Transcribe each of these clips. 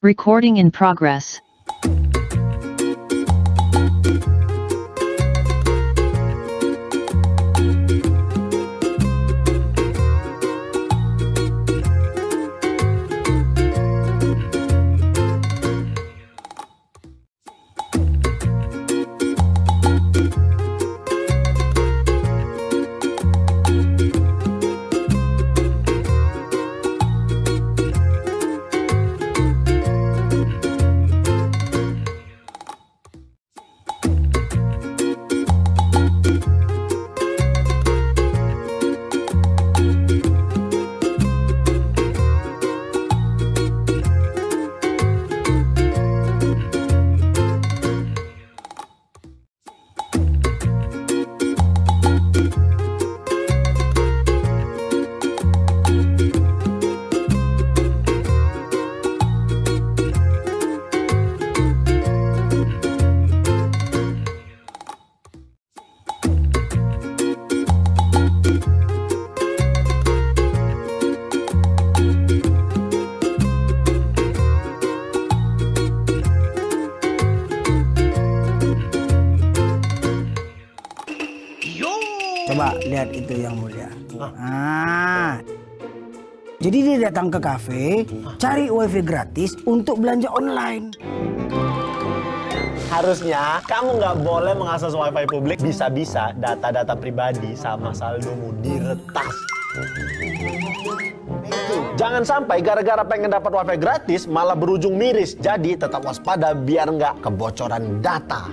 Recording in progress. Coba lihat itu yang mulia. Jadi dia datang ke kafe, cari wifi gratis untuk belanja online. Harusnya kamu nggak boleh mengakses wifi publik, bisa-bisa data-data pribadi sama saldomu diretas. Jangan sampai gara-gara pengen dapat wifi gratis malah berujung miris. Jadi tetap waspada biar nggak kebocoran data.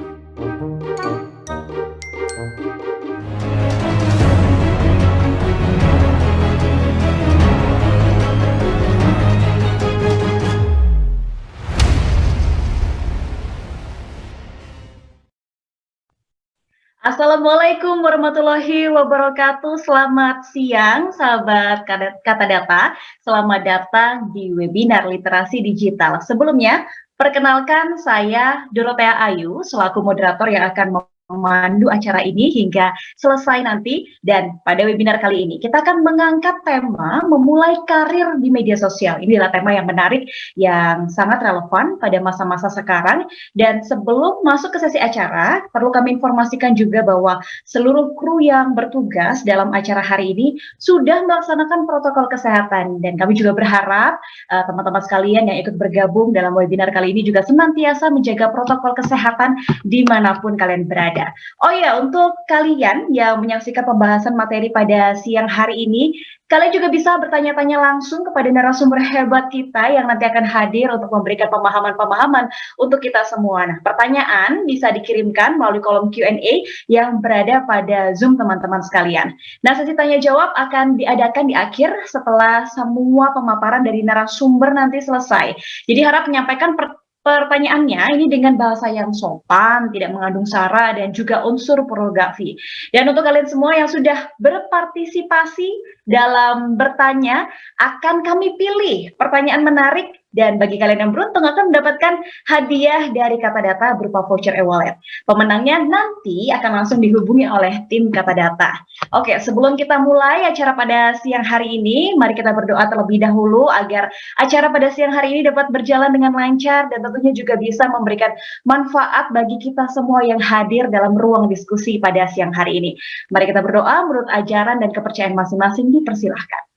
Assalamualaikum warahmatullahi wabarakatuh. Selamat siang sahabat Kata Data. Selamat datang di webinar literasi digital. Sebelumnya, perkenalkan saya Dorothea Ayu selaku moderator yang akan memandu acara ini hingga selesai nanti. Dan pada webinar kali ini kita akan mengangkat tema memulai karir di media sosial. Ini adalah tema yang menarik, yang sangat relevan pada masa-masa sekarang. Dan sebelum masuk ke sesi acara, perlu kami informasikan juga bahwa seluruh kru yang bertugas dalam acara hari ini sudah melaksanakan protokol kesehatan. Dan kami juga berharap teman-teman sekalian yang ikut bergabung dalam webinar kali ini juga senantiasa menjaga protokol kesehatan dimanapun kalian berada. Oh ya, untuk kalian yang menyaksikan pembahasan materi pada siang hari ini, kalian juga bisa bertanya-tanya langsung kepada narasumber hebat kita yang nanti akan hadir untuk memberikan pemahaman-pemahaman untuk kita semua. Nah, pertanyaan bisa dikirimkan melalui kolom Q&A yang berada pada Zoom teman-teman sekalian. Nah, sesi tanya jawab akan diadakan di akhir setelah semua pemaparan dari narasumber nanti selesai. Jadi harap menyampaikan pertanyaannya ini dengan bahasa yang sopan, tidak mengandung sara dan juga unsur pornografi. Dan untuk kalian semua yang sudah berpartisipasi dalam bertanya, akan kami pilih pertanyaan menarik, dan bagi kalian yang beruntung akan mendapatkan hadiah dari Kata Data berupa voucher e-wallet. Pemenangnya nanti akan langsung dihubungi oleh tim Kata Data. Oke, sebelum kita mulai acara pada siang hari ini, mari kita berdoa terlebih dahulu agar acara pada siang hari ini dapat berjalan dengan lancar dan tentunya juga bisa memberikan manfaat bagi kita semua yang hadir dalam ruang diskusi pada siang hari ini. Mari kita berdoa menurut ajaran dan kepercayaan masing-masing, dipersilahkan.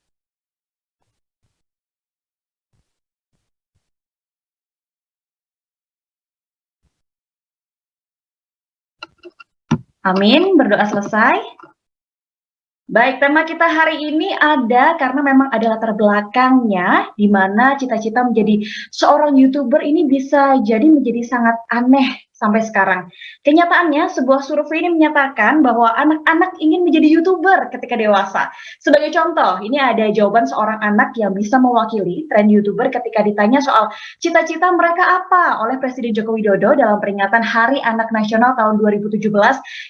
Amin, berdoa selesai. Baik, tema kita hari ini ada karena memang ada latar belakangnya di mana cita-cita menjadi seorang YouTuber ini bisa jadi menjadi sangat aneh sampai sekarang. Kenyataannya, sebuah survei ini menyatakan bahwa anak-anak ingin menjadi YouTuber ketika dewasa. Sebagai contoh, ini ada jawaban seorang anak yang bisa mewakili tren YouTuber ketika ditanya soal cita-cita mereka apa oleh Presiden Joko Widodo dalam peringatan Hari Anak Nasional tahun 2017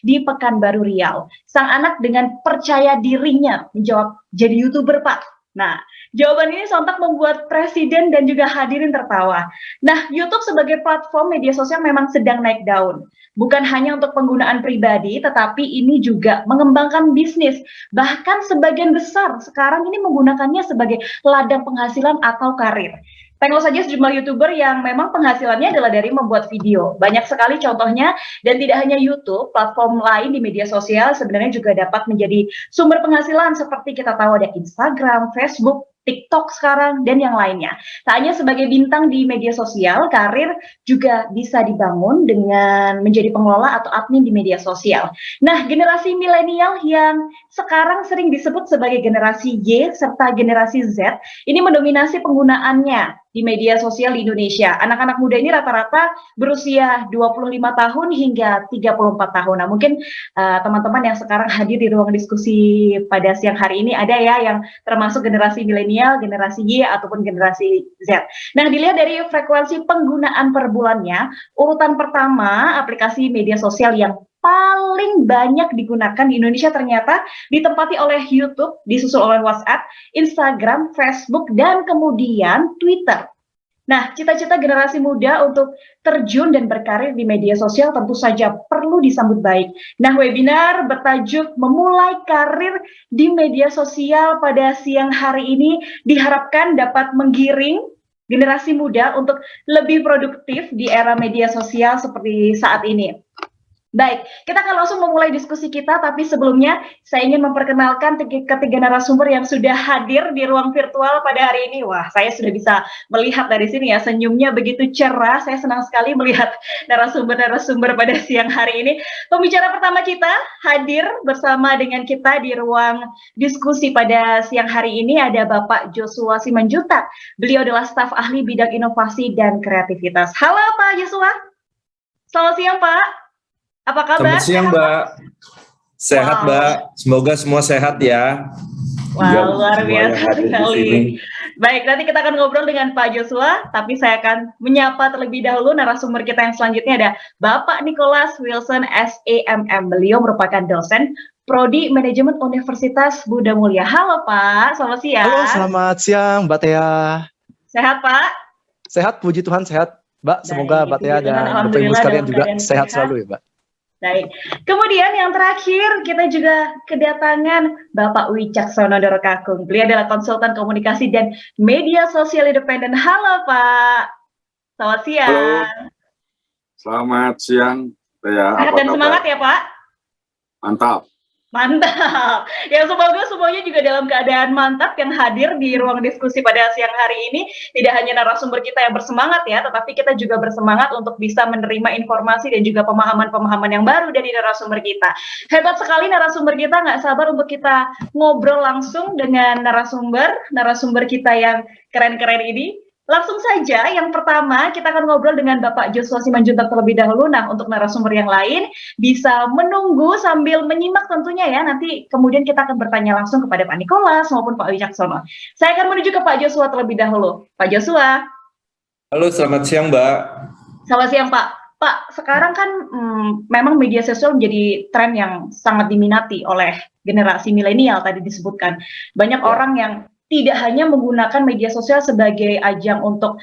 di Pekanbaru Riau. Sang anak dengan percaya dirinya menjawab, jadi YouTuber, Pak. Nah, jawaban ini sontak membuat presiden dan juga hadirin tertawa. Nah, YouTube sebagai platform media sosial memang sedang naik daun. Bukan hanya untuk penggunaan pribadi, tetapi ini juga mengembangkan bisnis. Bahkan sebagian besar sekarang ini menggunakannya sebagai ladang penghasilan atau karir. Tengok saja sejumlah YouTuber yang memang penghasilannya adalah dari membuat video. Banyak sekali contohnya, dan tidak hanya YouTube, platform lain di media sosial sebenarnya juga dapat menjadi sumber penghasilan seperti kita tahu ada Instagram, Facebook, TikTok sekarang, dan yang lainnya. Tak hanya sebagai bintang di media sosial, karir juga bisa dibangun dengan menjadi pengelola atau admin di media sosial. Nah, generasi milenial yang sekarang sering disebut sebagai generasi Y serta generasi Z, ini mendominasi penggunaannya di media sosial di Indonesia. Anak-anak muda ini rata-rata berusia 25 tahun hingga 34 tahun. Nah, mungkin teman-teman yang sekarang hadir di ruang diskusi pada siang hari ini ada ya yang termasuk generasi milenial, generasi Y, ataupun generasi Z. Nah, dilihat dari frekuensi penggunaan per bulannya, urutan pertama aplikasi media sosial yang paling banyak digunakan di Indonesia ternyata ditempati oleh YouTube, disusul oleh WhatsApp, Instagram, Facebook, dan kemudian Twitter. Nah, cita-cita generasi muda untuk terjun dan berkarir di media sosial tentu saja perlu disambut baik. Nah, webinar bertajuk Memulai Karir di Media Sosial pada siang hari ini diharapkan dapat menggiring generasi muda untuk lebih produktif di era media sosial seperti saat ini. Baik, kita akan langsung memulai diskusi kita, tapi sebelumnya saya ingin memperkenalkan ketiga narasumber yang sudah hadir di ruang virtual pada hari ini. Wah, saya sudah bisa melihat dari sini ya, senyumnya begitu cerah. Saya senang sekali melihat narasumber-narasumber pada siang hari ini. Pembicara pertama kita hadir bersama dengan kita di ruang diskusi pada siang hari ini ada Bapak Joshua Simanjuntak. Beliau adalah staf ahli bidang inovasi dan kreativitas. Halo Pak Joshua. Selamat siang Pak. Apa kabar? Selamat siang, Mbak. Sehat, wow. Mbak. Semoga semua sehat ya. Wah, luar biasa sekali. Baik, nanti kita akan ngobrol dengan Pak Joshua, tapi saya akan menyapa terlebih dahulu narasumber kita yang selanjutnya ada Bapak Nicholas Wilson SEMM. Beliau merupakan dosen Prodi Manajemen Universitas Budha Mulia. Halo Pak, selamat siang. Halo, selamat siang Mbak Tia. Sehat Pak? Sehat, puji Tuhan sehat. Mbak, semoga Mbak Tia dan Bapak Ibu sekalian juga sehat selalu ya Mbak. Baik, kemudian yang terakhir kita juga kedatangan Bapak Wicaksono Dorokakung. Beliau adalah konsultan komunikasi dan media sosial independen. Halo Pak, selamat siang. Halo, selamat siang. Sehat dan semangat ya Pak. Mantap. Mantap. Ya semoga semuanya juga dalam keadaan mantap yang hadir di ruang diskusi pada siang hari ini. Tidak hanya narasumber kita yang bersemangat ya, tetapi kita juga bersemangat untuk bisa menerima informasi dan juga pemahaman-pemahaman yang baru dari narasumber kita. Hebat sekali narasumber kita, nggak sabar untuk kita ngobrol langsung dengan narasumber kita yang keren-keren ini. Langsung saja, yang pertama kita akan ngobrol dengan Bapak Joshua Simanjuntak terlebih dahulu. Nah, untuk narasumber yang lain bisa menunggu sambil menyimak tentunya ya. Nanti kemudian kita akan bertanya langsung kepada Pak Nicholas maupun Pak Wicaksono. Saya akan menuju ke Pak Joshua terlebih dahulu. Pak Joshua. Halo, selamat siang Mbak. Selamat siang Pak. Pak, sekarang kan memang media sosial menjadi tren yang sangat diminati oleh generasi milenial tadi disebutkan. Banyak orang yang tidak hanya menggunakan media sosial sebagai ajang untuk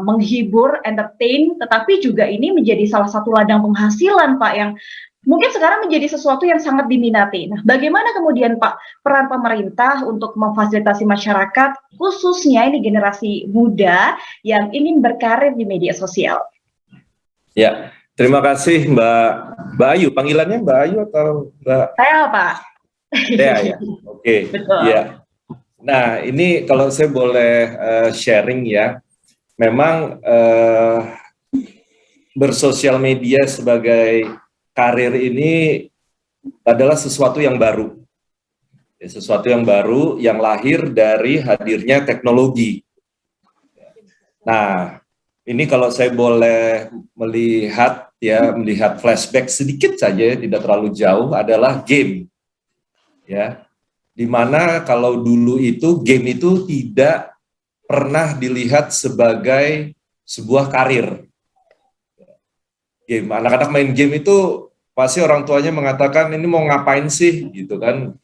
menghibur, entertain, tetapi juga ini menjadi salah satu ladang penghasilan, Pak, yang mungkin sekarang menjadi sesuatu yang sangat diminati. Nah, bagaimana kemudian, Pak, peran pemerintah untuk memfasilitasi masyarakat, khususnya ini generasi muda yang ingin berkarir di media sosial? Ya, terima kasih Mbak Ayu. Panggilannya Mbak Ayu atau Mbak? Saya, Pak. Ya. Oke. Betul. Ya. Nah, ini kalau saya boleh sharing ya, memang bersosial media sebagai karir ini adalah sesuatu yang baru. Sesuatu yang baru yang lahir dari hadirnya teknologi. Nah, ini kalau saya boleh melihat flashback sedikit saja, tidak terlalu jauh, adalah game. Ya. Di mana kalau dulu itu game itu tidak pernah dilihat sebagai sebuah karir. Game, anak-anak main game itu pasti orang tuanya mengatakan ini mau ngapain sih gitu kan,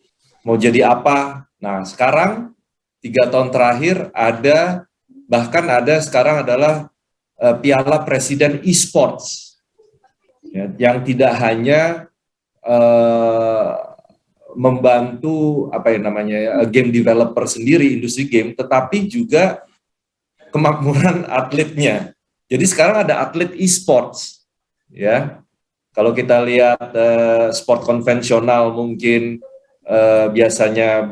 mau jadi apa. Nah sekarang 3 tahun terakhir bahkan ada sekarang adalah Piala Presiden e-sports ya, yang tidak hanya membantu game developer sendiri, industri game, tetapi juga kemakmuran atletnya. Jadi sekarang ada atlet e-sports, ya. Kalau kita lihat sport konvensional mungkin biasanya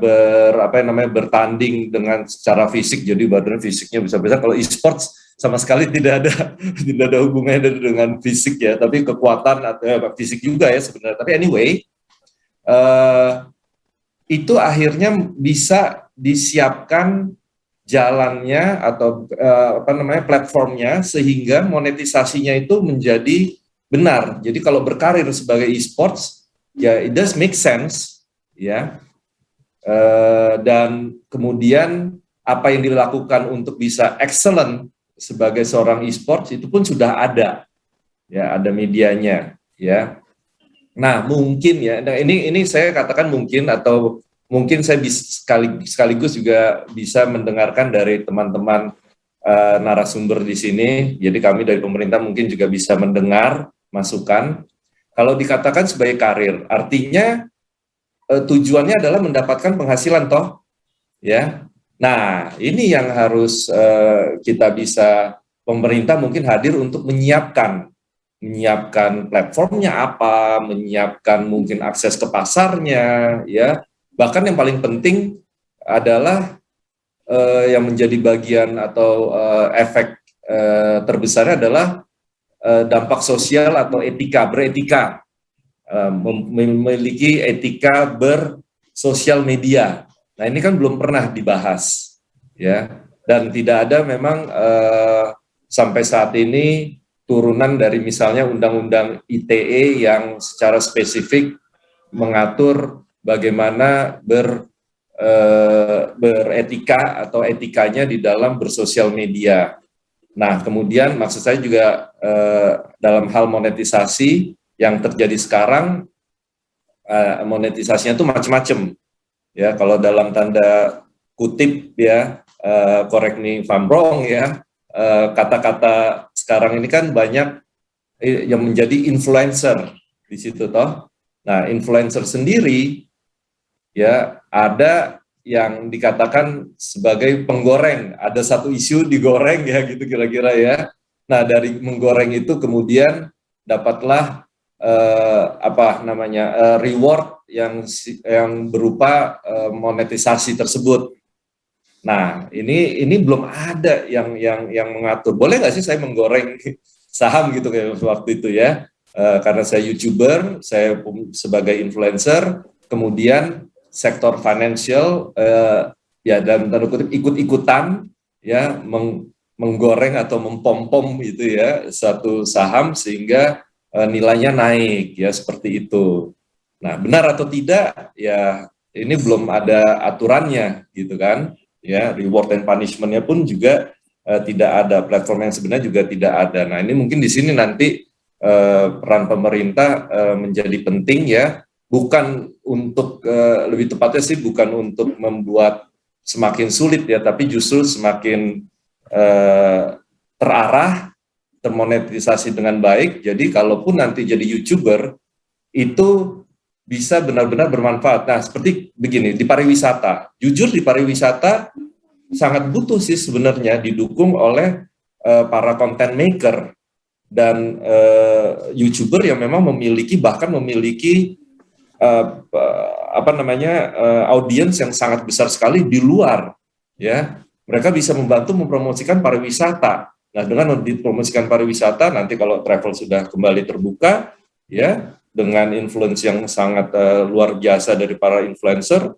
bertanding dengan secara fisik, jadi badan fisiknya bisa-bisa. Kalau e-sports sama sekali tidak ada hubungannya dengan fisik ya, tapi kekuatan atau fisik juga ya sebenarnya. Tapi anyway, itu akhirnya bisa disiapkan jalannya atau platformnya sehingga monetisasinya itu menjadi benar. Jadi kalau berkarir sebagai e-sports ya it does make sense ya. Dan kemudian apa yang dilakukan untuk bisa excellent sebagai seorang e-sports itu pun sudah ada ya, ada medianya ya. Nah mungkin ya, nah ini saya katakan mungkin, atau mungkin saya sekaligus juga bisa mendengarkan dari teman-teman narasumber di sini. Jadi kami dari pemerintah mungkin juga bisa mendengar masukan. Kalau dikatakan sebagai karir, artinya tujuannya adalah mendapatkan penghasilan toh, ya. Nah ini yang harus kita bisa, pemerintah mungkin hadir untuk menyiapkan platformnya apa, menyiapkan mungkin akses ke pasarnya, ya. Bahkan yang paling penting adalah yang menjadi bagian atau efek terbesarnya adalah dampak sosial atau beretika, memiliki etika bersosial media. Nah ini kan belum pernah dibahas, ya. Dan tidak ada memang sampai saat ini turunan dari misalnya Undang-Undang ITE yang secara spesifik mengatur bagaimana beretika atau etikanya di dalam bersosial media. Nah, kemudian maksud saya juga dalam hal monetisasi yang terjadi sekarang, monetisasinya itu macam-macam. Ya, kalau dalam tanda kutip ya, correct me if I'm wrong ya, kata-kata sekarang ini kan banyak yang menjadi influencer di situ toh. Nah, influencer sendiri ya ada yang dikatakan sebagai penggoreng, ada satu isu digoreng ya gitu kira-kira ya. Nah, dari menggoreng itu kemudian dapatlah reward yang berupa monetisasi tersebut. Nah, ini belum ada yang mengatur. Boleh nggak sih saya menggoreng saham gitu kayak waktu itu ya? Karena saya YouTuber, saya sebagai influencer, kemudian sektor financial ya dalam tanda kutip ikut-ikutan ya menggoreng atau mempom-pom gitu ya satu saham sehingga nilainya naik ya seperti itu. Nah, benar atau tidak ya ini belum ada aturannya gitu kan. Ya, reward and punishment-nya pun juga tidak ada, platform yang sebenarnya juga tidak ada. Nah, ini mungkin di sini nanti peran pemerintah menjadi penting ya, bukan untuk lebih tepatnya sih bukan untuk membuat semakin sulit ya, tapi justru semakin terarah, termonetisasi dengan baik. Jadi kalaupun nanti jadi YouTuber itu bisa benar-benar bermanfaat. Nah, seperti begini, di pariwisata. Jujur di pariwisata sangat butuh sih sebenarnya didukung oleh para content maker dan YouTuber yang memang bahkan memiliki audiens yang sangat besar sekali di luar. Ya, mereka bisa membantu mempromosikan pariwisata. Nah, dengan dipromosikan pariwisata, nanti kalau travel sudah kembali terbuka, ya, dengan influence yang sangat luar biasa dari para influencer,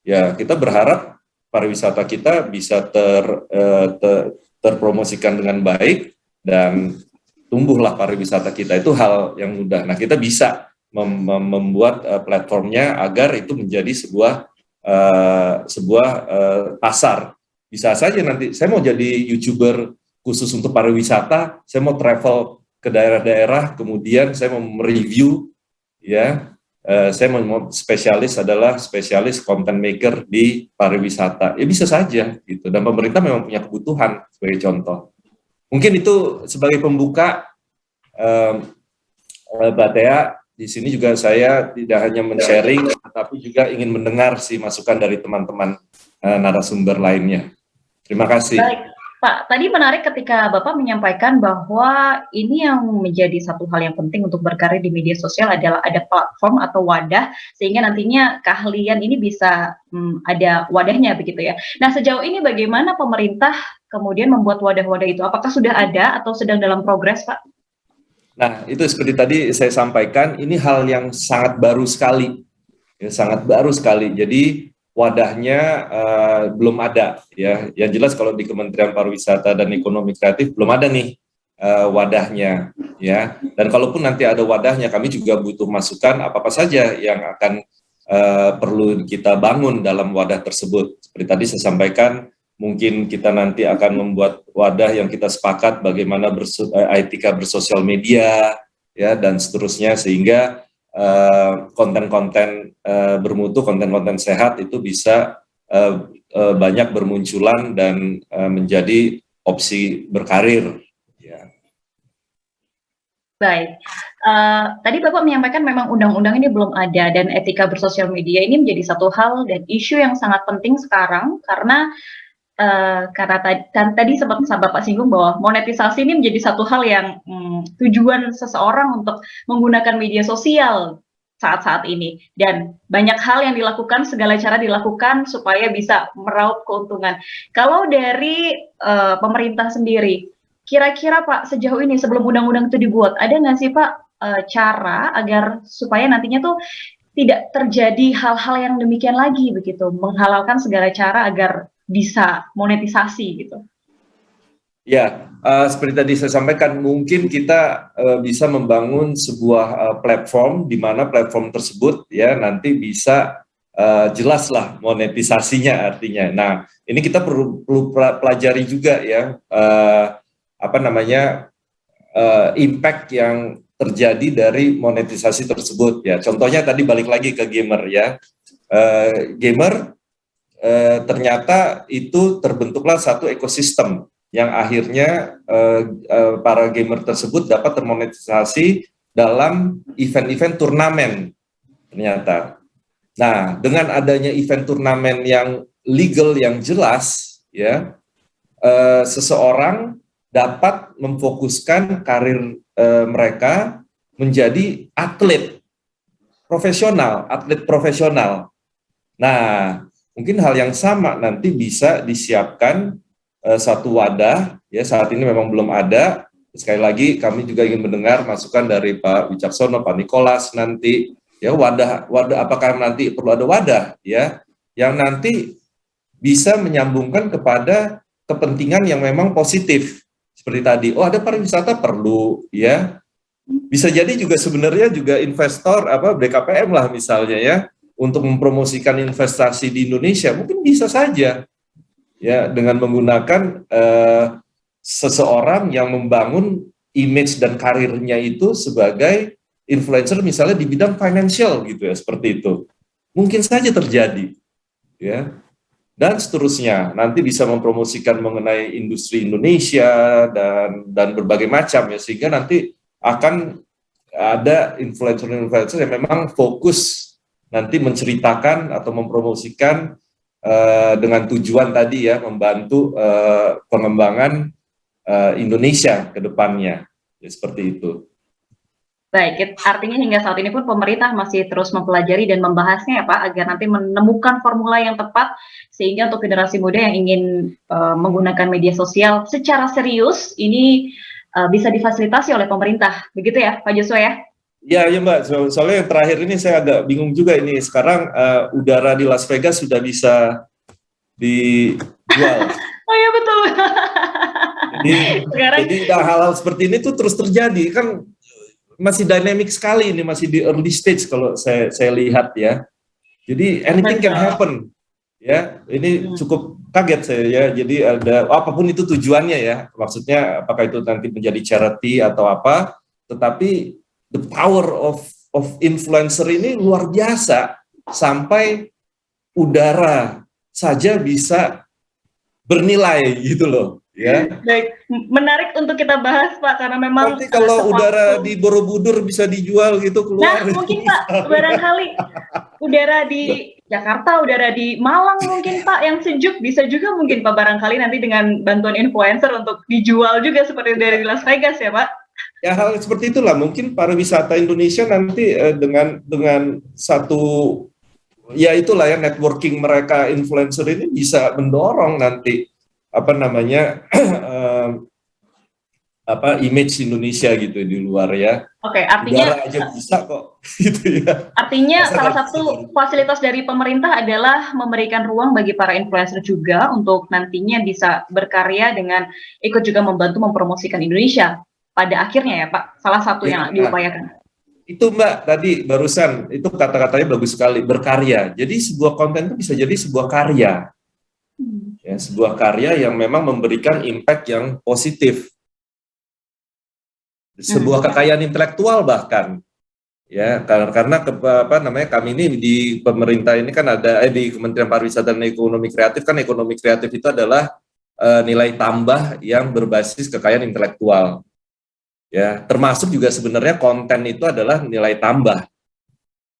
ya kita berharap pariwisata kita bisa terpromosikan dengan baik dan tumbuhlah pariwisata kita. Itu hal yang mudah. Nah, kita bisa membuat platformnya agar itu menjadi sebuah pasar. Bisa saja nanti saya mau jadi YouTuber khusus untuk pariwisata, saya mau travel ke daerah-daerah, kemudian saya mau mereview ya, saya mau spesialis content maker di pariwisata. Ya bisa saja gitu. Dan pemerintah memang punya kebutuhan sebagai contoh. Mungkin itu sebagai pembuka, Mbak Tea. Di sini juga saya tidak hanya men-sharing, tapi juga ingin mendengar sih masukan dari teman-teman narasumber lainnya. Terima kasih. Baik. Pak, tadi menarik ketika Bapak menyampaikan bahwa ini yang menjadi satu hal yang penting untuk berkarir di media sosial adalah ada platform atau wadah sehingga nantinya keahlian ini bisa ada wadahnya begitu ya. Nah, sejauh ini bagaimana pemerintah kemudian membuat wadah-wadah itu? Apakah sudah ada atau sedang dalam progres, Pak? Nah, itu seperti tadi saya sampaikan, ini hal yang sangat baru sekali, ya, sangat baru sekali. Jadi wadahnya belum ada, ya. Yang jelas kalau di Kementerian Pariwisata dan Ekonomi Kreatif belum ada nih wadahnya, ya. Dan kalaupun nanti ada wadahnya, kami juga butuh masukan apa-apa saja yang akan perlu kita bangun dalam wadah tersebut. Seperti tadi saya sampaikan, mungkin kita nanti akan membuat wadah yang kita sepakat bagaimana etika bersosial media, ya, dan seterusnya, sehingga konten-konten bermutu, konten-konten sehat itu bisa banyak bermunculan dan menjadi opsi berkarir. Ya. Baik, tadi Bapak menyampaikan memang undang-undang ini belum ada dan etika bersosial media ini menjadi satu hal dan isu yang sangat penting sekarang karena tadi sempat Bapak singgung bahwa monetisasi ini menjadi satu hal yang tujuan seseorang untuk menggunakan media sosial saat-saat ini dan banyak hal yang dilakukan, segala cara dilakukan supaya bisa meraup keuntungan. Kalau dari pemerintah sendiri, kira-kira Pak sejauh ini sebelum undang-undang itu dibuat, ada nggak sih Pak cara agar supaya nantinya tuh tidak terjadi hal-hal yang demikian lagi begitu, menghalalkan segala cara agar bisa monetisasi gitu. Ya, seperti tadi saya sampaikan, mungkin kita bisa membangun sebuah platform di mana platform tersebut ya nanti bisa jelaslah monetisasinya artinya. Nah, ini kita perlu pelajari juga ya impact yang terjadi dari monetisasi tersebut ya. Contohnya tadi balik lagi ke gamer ya, gamer. Ternyata itu terbentuklah satu ekosistem yang akhirnya para gamer tersebut dapat termonetisasi dalam event-event turnamen ternyata. Nah, dengan adanya event turnamen yang legal, yang jelas, ya, seseorang dapat memfokuskan karir mereka menjadi atlet profesional. Nah, mungkin hal yang sama nanti bisa disiapkan satu wadah, ya saat ini memang belum ada. Sekali lagi kami juga ingin mendengar masukan dari Pak Wicaksono, Pak Nikolas nanti, ya wadah apakah nanti perlu ada wadah, ya, yang nanti bisa menyambungkan kepada kepentingan yang memang positif seperti tadi. Oh, ada pariwisata perlu, ya. Bisa jadi juga sebenarnya juga investor BKPM lah misalnya ya, untuk mempromosikan investasi di Indonesia, mungkin bisa saja ya dengan menggunakan seseorang yang membangun image dan karirnya itu sebagai influencer misalnya di bidang financial gitu ya, seperti itu. Mungkin saja terjadi ya. Dan seterusnya, nanti bisa mempromosikan mengenai industri Indonesia dan berbagai macam ya, sehingga nanti akan ada influencer-influencer yang memang fokus nanti menceritakan atau mempromosikan dengan tujuan tadi ya membantu pengembangan Indonesia ke depannya, ya, seperti itu. Baik, artinya hingga saat ini pun pemerintah masih terus mempelajari dan membahasnya ya Pak, agar nanti menemukan formula yang tepat sehingga untuk generasi muda yang ingin menggunakan media sosial secara serius ini bisa difasilitasi oleh pemerintah, begitu ya Pak Joshua ya? Ya Mbak, soalnya yang terakhir ini saya agak bingung juga ini, sekarang udara di Las Vegas sudah bisa dijual. Oh iya betul. Jadi hal-hal seperti ini tuh terus terjadi, kan masih dynamic sekali ini, masih di early stage kalau saya lihat ya. Jadi anything can happen. Ya, ini cukup kaget saya ya. Jadi ada apapun itu tujuannya ya. Maksudnya apakah itu nanti menjadi charity atau apa, tetapi the power of influencer ini luar biasa, sampai udara saja bisa bernilai gitu loh ya. Baik, menarik untuk kita bahas Pak, karena memang nanti kalau udara di Borobudur bisa dijual gitu keluar. Nah mungkin Pak, barangkali udara di Jakarta, udara di Malang mungkin Pak yang sejuk, bisa juga mungkin Pak barangkali nanti dengan bantuan influencer untuk dijual juga seperti dari Las Vegas ya Pak. Ya hal seperti itulah mungkin pariwisata Indonesia nanti dengan satu ya itulah ya networking mereka influencer ini bisa mendorong nanti apa namanya image Indonesia gitu di luar ya. Oke, artinya udara aja bisa kok gitu ya. Artinya Masa salah nggak satu bisa? fasilitas dari pemerintah adalah memberikan ruang bagi para influencer juga untuk nantinya bisa berkarya dengan ikut juga membantu mempromosikan Indonesia pada akhirnya ya Pak. Salah satu yang diupayakan. Itu Mbak tadi barusan itu kata-katanya bagus sekali, berkarya. Jadi sebuah konten itu bisa jadi sebuah karya. Ya, sebuah karya yang memang memberikan impact yang positif. Sebuah kekayaan intelektual bahkan. Ya, karena kami ini di pemerintah ini kan ada di Kementerian Pariwisata dan Ekonomi Kreatif kan ekonomi kreatif itu adalah nilai tambah yang berbasis kekayaan intelektual. Ya, termasuk juga sebenarnya konten itu adalah nilai tambah.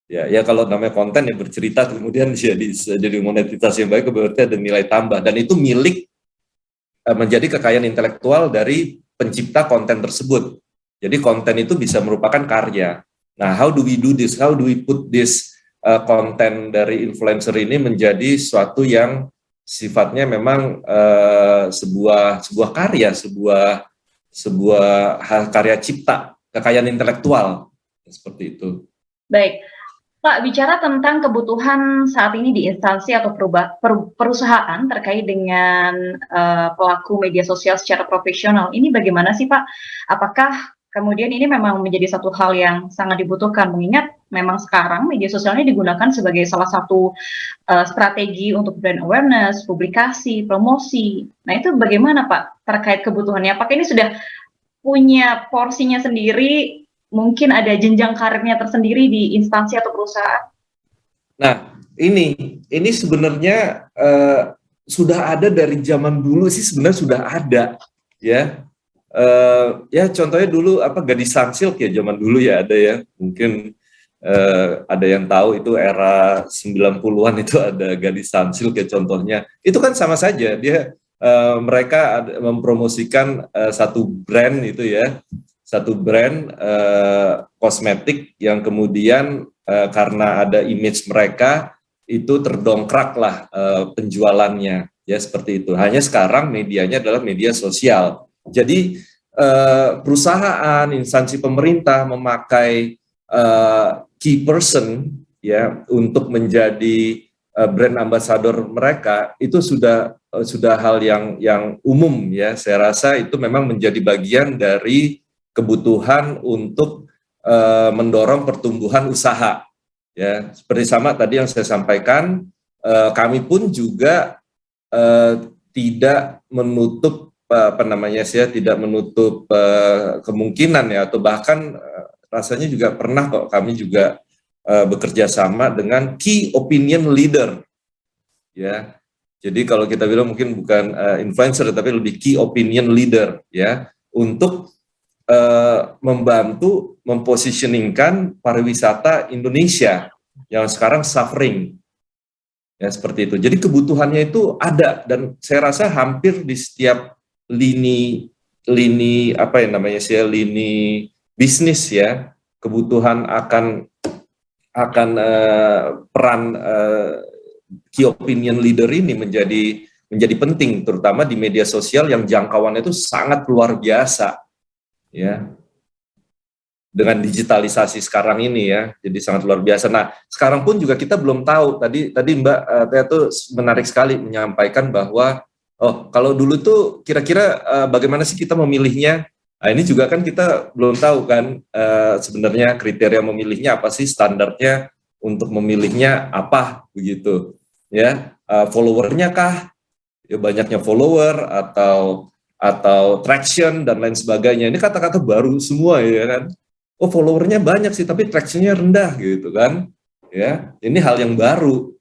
Ya kalau namanya konten yang bercerita kemudian jadi monetisasi yang baik berarti ada nilai tambah dan itu milik menjadi kekayaan intelektual dari pencipta konten tersebut. Jadi konten itu bisa merupakan karya. Nah, how do we do this? How do we put this konten dari influencer ini menjadi suatu yang sifatnya memang sebuah karya, sebuah karya cipta, kekayaan intelektual seperti itu. Baik, Pak, bicara tentang kebutuhan saat ini di instansi atau perusahaan terkait dengan pelaku media sosial secara profesional, ini bagaimana sih Pak? Apakah kemudian ini memang menjadi satu hal yang sangat dibutuhkan, mengingat memang sekarang media sosialnya digunakan sebagai salah satu strategi untuk brand awareness, publikasi, promosi. Nah itu bagaimana Pak terkait kebutuhannya? Apakah ini sudah punya porsinya sendiri? Mungkin ada jenjang karirnya tersendiri di instansi atau perusahaan? Nah, ini sebenarnya sudah ada dari zaman dulu sih sebenarnya sudah ada ya. Ya contohnya dulu Gadis Sunsilk ya zaman dulu ya ada ya. Mungkin ada yang tahu itu era 90-an itu ada Gadis Sunsilk ya contohnya. Itu kan sama saja mereka mempromosikan satu brand itu ya. Satu brand kosmetik yang kemudian karena ada image mereka itu terdongkraklah penjualannya ya seperti itu. Hanya sekarang medianya adalah media sosial. Jadi perusahaan, instansi pemerintah memakai key person ya untuk menjadi brand ambassador mereka itu sudah hal yang umum ya. Saya rasa itu memang menjadi bagian dari kebutuhan untuk mendorong pertumbuhan usaha ya seperti sama tadi yang saya sampaikan kami pun juga tidak menutup tidak menutup kemungkinan ya atau bahkan rasanya juga pernah kok kami juga bekerja sama dengan key opinion leader ya jadi kalau kita bilang mungkin bukan influencer tapi lebih key opinion leader ya untuk membantu mempositioningkan pariwisata Indonesia yang sekarang suffering ya seperti itu. Jadi kebutuhannya itu ada dan saya rasa hampir di setiap lini bisnis ya kebutuhan akan peran key opinion leader ini menjadi penting terutama di media sosial yang jangkauannya itu sangat luar biasa. Ya, dengan digitalisasi sekarang ini ya, jadi sangat luar biasa. Nah, sekarang pun juga kita belum tahu. Tadi Mbak Tia tuh menarik sekali menyampaikan bahwa kalau dulu tuh kira-kira bagaimana sih kita memilihnya? Nah, ini juga kan kita belum tahu kan sebenarnya kriteria memilihnya apa sih, standarnya untuk memilihnya apa begitu ya, followernya kah? Ya, banyaknya follower atau traction dan lain sebagainya. Ini kata-kata baru semua ya kan. Oh followernya banyak sih tapi tractionnya rendah gitu kan. Ya ini hal yang baru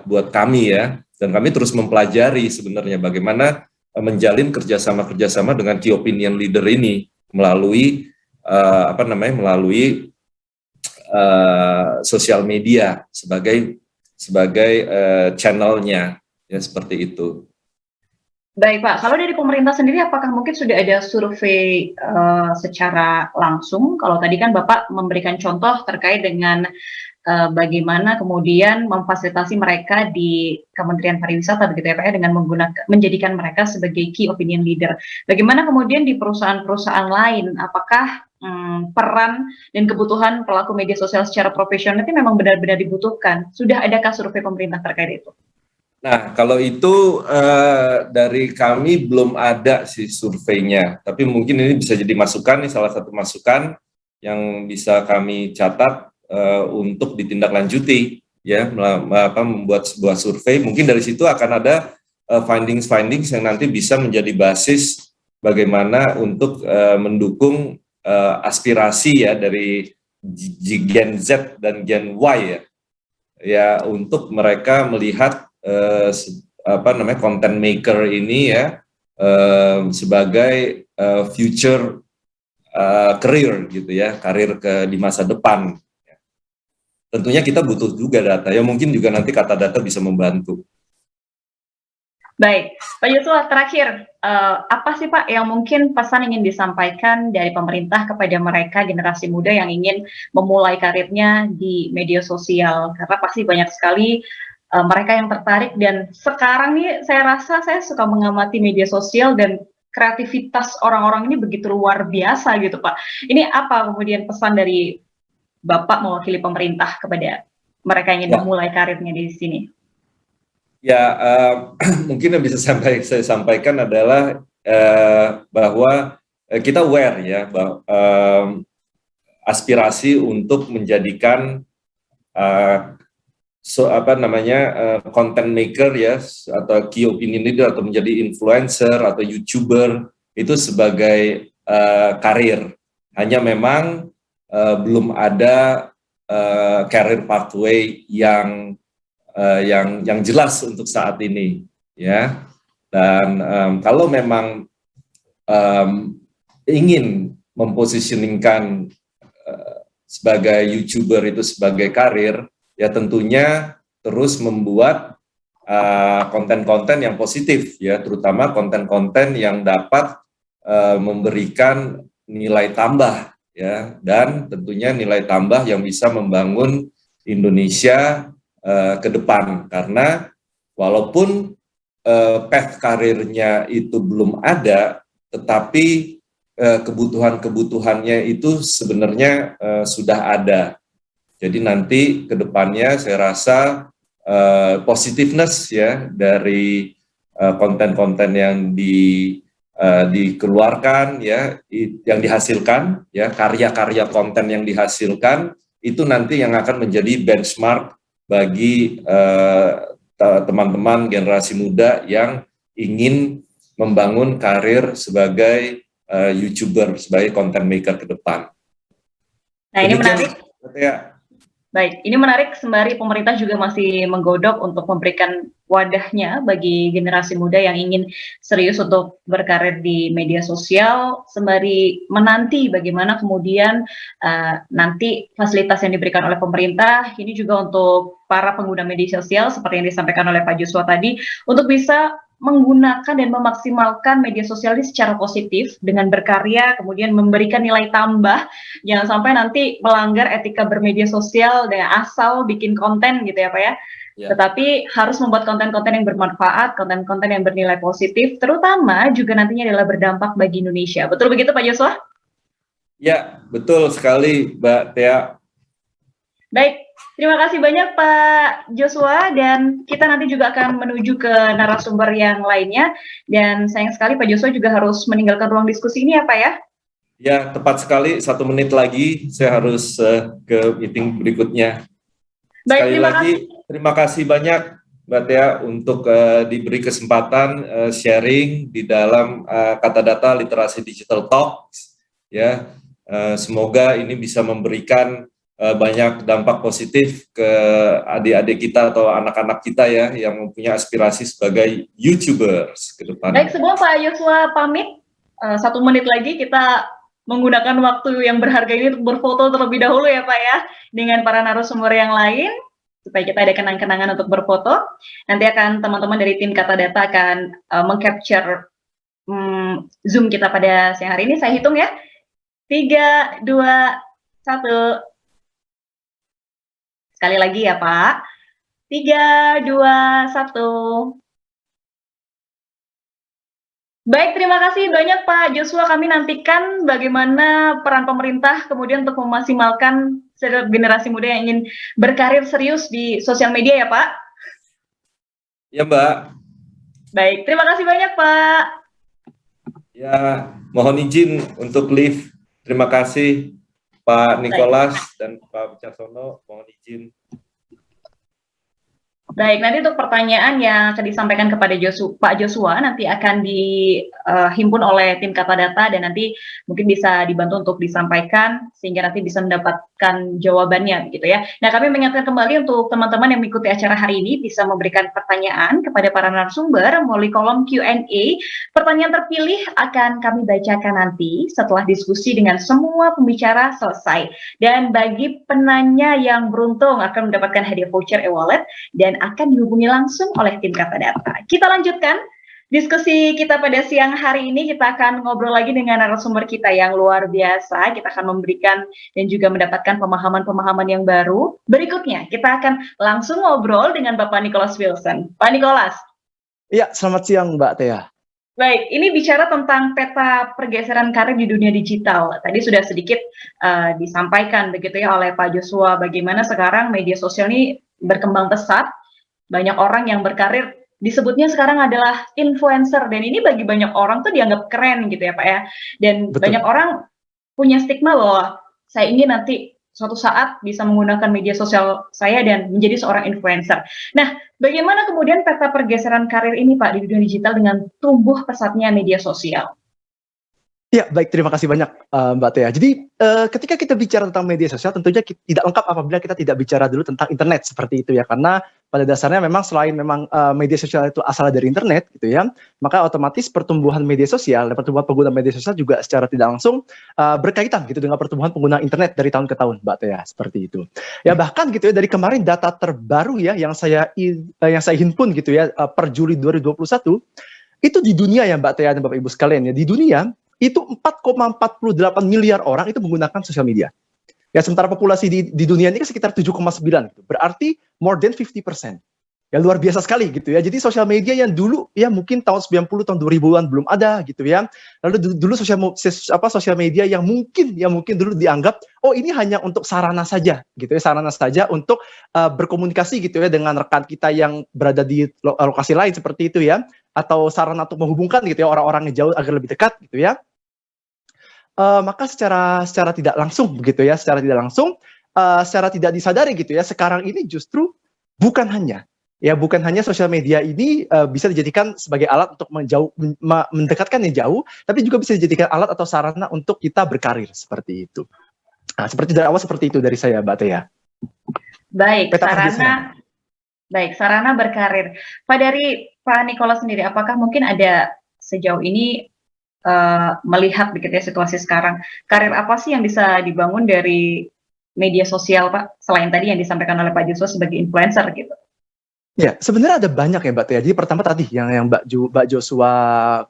buat kami ya. Dan kami terus mempelajari sebenarnya bagaimana menjalin kerjasama dengan key opinion leader ini melalui melalui sosial media sebagai sebagai channelnya, ya seperti itu. Baik Pak, kalau dari pemerintah sendiri apakah mungkin sudah ada survei secara langsung? Kalau tadi kan Bapak memberikan contoh terkait dengan bagaimana kemudian memfasilitasi mereka di Kementerian Pariwisata begitu ya Pak ya, dengan menjadikan mereka sebagai key opinion leader. Bagaimana kemudian di perusahaan-perusahaan lain, apakah peran dan kebutuhan pelaku media sosial secara profesional itu memang benar-benar dibutuhkan? Sudah adakah survei pemerintah terkait itu? Nah, kalau itu dari kami belum ada sih surveinya, tapi mungkin ini bisa jadi masukan nih, salah satu masukan yang bisa kami catat untuk ditindaklanjuti, ya, membuat sebuah survei. Mungkin dari situ akan ada findings yang nanti bisa menjadi basis bagaimana untuk mendukung aspirasi ya dari Gen Z dan Gen Y ya untuk mereka melihat content maker ini ya sebagai future career gitu ya, karir di masa depan. Tentunya kita butuh juga data ya, mungkin juga nanti kata data bisa membantu. Baik, Pak Joshua, terakhir, apa sih Pak yang mungkin pesan ingin disampaikan dari pemerintah kepada mereka generasi muda yang ingin memulai karirnya di media sosial? Karena pasti banyak sekali mereka yang tertarik, dan sekarang nih saya rasa saya suka mengamati media sosial dan kreativitas orang-orang ini begitu luar biasa gitu Pak. Ini apa kemudian pesan dari Bapak mewakili pemerintah kepada mereka yang ingin memulai karirnya di sini? Ya, mungkin yang bisa saya sampaikan adalah bahwa kita aware ya bahwa aspirasi untuk menjadikan content maker ya atau key opinion leader atau menjadi influencer atau YouTuber itu sebagai karir. Hanya memang belum ada career pathway yang jelas untuk saat ini ya. Dan kalau memang ingin mempositioningkan sebagai YouTuber itu sebagai karir, ya tentunya terus membuat konten-konten yang positif ya, terutama konten-konten yang dapat memberikan nilai tambah ya, dan tentunya nilai tambah yang bisa membangun Indonesia ke depan. Karena walaupun path karirnya itu belum ada, tetapi kebutuhannya itu sebenarnya sudah ada. Jadi nanti ke depannya saya rasa positiveness ya dari konten-konten yang dikeluarkan ya, yang dihasilkan ya, karya-karya konten yang dihasilkan itu nanti yang akan menjadi benchmark bagi teman-teman generasi muda yang ingin membangun karir sebagai YouTuber, sebagai content maker ke depan. Nah, ini menarik. Ya. Baik, ini menarik sembari pemerintah juga masih menggodok untuk memberikan wadahnya bagi generasi muda yang ingin serius untuk berkarir di media sosial, sembari menanti bagaimana kemudian nanti fasilitas yang diberikan oleh pemerintah ini juga untuk para pengguna media sosial seperti yang disampaikan oleh Pak Joshua tadi, untuk bisa menggunakan dan memaksimalkan media sosial ini secara positif dengan berkarya, kemudian memberikan nilai tambah, jangan sampai nanti melanggar etika bermedia sosial dan asal bikin konten gitu ya Pak ya. Tetapi harus membuat konten-konten yang bermanfaat, konten-konten yang bernilai positif, terutama juga nantinya adalah berdampak bagi Indonesia. Betul begitu Pak Joshua? Ya, betul sekali Mbak Tia. Baik, terima kasih banyak Pak Joshua, dan kita nanti juga akan menuju ke narasumber yang lainnya, dan sayang sekali Pak Joshua juga harus meninggalkan ruang diskusi ini ya Pak ya? Ya, tepat sekali, 1 menit lagi saya harus ke meeting berikutnya. Baik, Sekali lagi, terima kasih banyak Mbak Tia untuk diberi kesempatan sharing di dalam Kata Data Literasi Digital Talks. Ya, semoga ini bisa memberikan banyak dampak positif ke adik-adik kita atau anak-anak kita ya yang mempunyai aspirasi sebagai YouTubers ke depan. Baik, sebelum Pak Joshua pamit, 1 menit lagi kita menggunakan waktu yang berharga ini untuk berfoto terlebih dahulu ya Pak ya, dengan para narasumber yang lain. supaya kita ada kenang-kenangan untuk berfoto. Nanti akan teman-teman dari tim Kata Data akan meng-capture Zoom kita pada siang hari ini. Saya hitung ya. 3, 2, 1. Sekali lagi ya Pak. 3, 2, 1. Baik, terima kasih banyak Pak Joshua. Kami nantikan bagaimana peran pemerintah kemudian untuk memaksimalkan generasi muda yang ingin berkarir serius di sosial media ya Pak. Ya Mbak. Baik, terima kasih banyak Pak. Ya, mohon izin untuk live. Terima kasih Pak Nicholas dan Pak Wicaksono. Mohon izin. Baik, nanti untuk pertanyaan yang akan disampaikan kepada Pak Joshua nanti akan dihimpun oleh tim Kata Data dan nanti mungkin bisa dibantu untuk disampaikan sehingga nanti bisa mendapatkan jawabannya begitu ya. Nah, kami mengingatkan kembali untuk teman-teman yang mengikuti acara hari ini bisa memberikan pertanyaan kepada para narasumber melalui kolom Q&A. Pertanyaan terpilih akan kami bacakan nanti setelah diskusi dengan semua pembicara selesai. Dan bagi penanya yang beruntung akan mendapatkan hadiah voucher e-wallet dan akan dihubungi langsung oleh tim Kata Data. Kita lanjutkan diskusi kita pada siang hari ini. Kita akan ngobrol lagi dengan narasumber kita yang luar biasa. Kita akan memberikan dan juga mendapatkan pemahaman-pemahaman yang baru. Berikutnya, kita akan langsung ngobrol dengan Bapak Nicholas Wilson. Pak Nicholas. Iya, selamat siang Mbak Tia. Baik, ini bicara tentang peta pergeseran karir di dunia digital. Tadi sudah sedikit disampaikan begitu ya oleh Pak Joshua, bagaimana sekarang media sosial ini berkembang pesat. Banyak orang yang berkarir disebutnya sekarang adalah influencer, dan ini bagi banyak orang tuh dianggap keren gitu ya Pak ya. Dan Betul. banyak orang punya stigma bahwa saya ingin nanti suatu saat bisa menggunakan media sosial saya dan menjadi seorang influencer. Nah, bagaimana kemudian peta pergeseran karir ini Pak di dunia digital dengan tumbuh pesatnya media sosial? Ya, baik, terima kasih banyak Mbak Tia. Jadi ketika kita bicara tentang media sosial, tentunya tidak lengkap apabila kita tidak bicara dulu tentang internet seperti itu ya. Karena pada dasarnya memang selain memang media sosial itu asal dari internet gitu ya, maka otomatis pertumbuhan media sosial dan pertumbuhan pengguna media sosial juga secara tidak langsung berkaitan gitu dengan pertumbuhan pengguna internet dari tahun ke tahun, Mbak Tia, seperti itu. Ya bahkan gitu ya, dari kemarin data terbaru ya yang saya himpun gitu ya per Juli 2021 itu di dunia ya Mbak Tia dan Bapak Ibu sekalian ya, di dunia itu 4,48 miliar orang itu menggunakan sosial media. Ya, sementara populasi di dunia ini kan sekitar 7,9 gitu. Berarti more than 50%. Ya luar biasa sekali gitu ya. Jadi sosial media yang dulu ya mungkin tahun 90 tahun 2000-an belum ada gitu ya. Lalu dulu sosial media yang mungkin dulu dianggap oh ini hanya untuk sarana saja gitu ya, sarana saja untuk berkomunikasi gitu ya dengan rekan kita yang berada di lokasi lain seperti itu ya, atau sarana untuk menghubungkan gitu ya orang-orang yang jauh agar lebih dekat gitu ya. Maka secara tidak langsung begitu ya, secara tidak disadari gitu ya, sekarang ini justru bukan hanya sosial media ini bisa dijadikan sebagai alat untuk mendekatkan yang jauh, tapi juga bisa dijadikan alat atau sarana untuk kita berkarir seperti itu. Nah, seperti dari awal seperti itu dari saya, Mbak Tia. Baik, sarana berkarir. Pak, dari Pak Nicholas sendiri, apakah mungkin ada sejauh ini melihat begitu ya situasi sekarang, karir apa sih yang bisa dibangun dari media sosial Pak, selain tadi yang disampaikan oleh Pak Joshua sebagai influencer gitu? Ya, sebenarnya ada banyak ya Mbak Tia. Jadi pertama tadi yang Mbak Joshua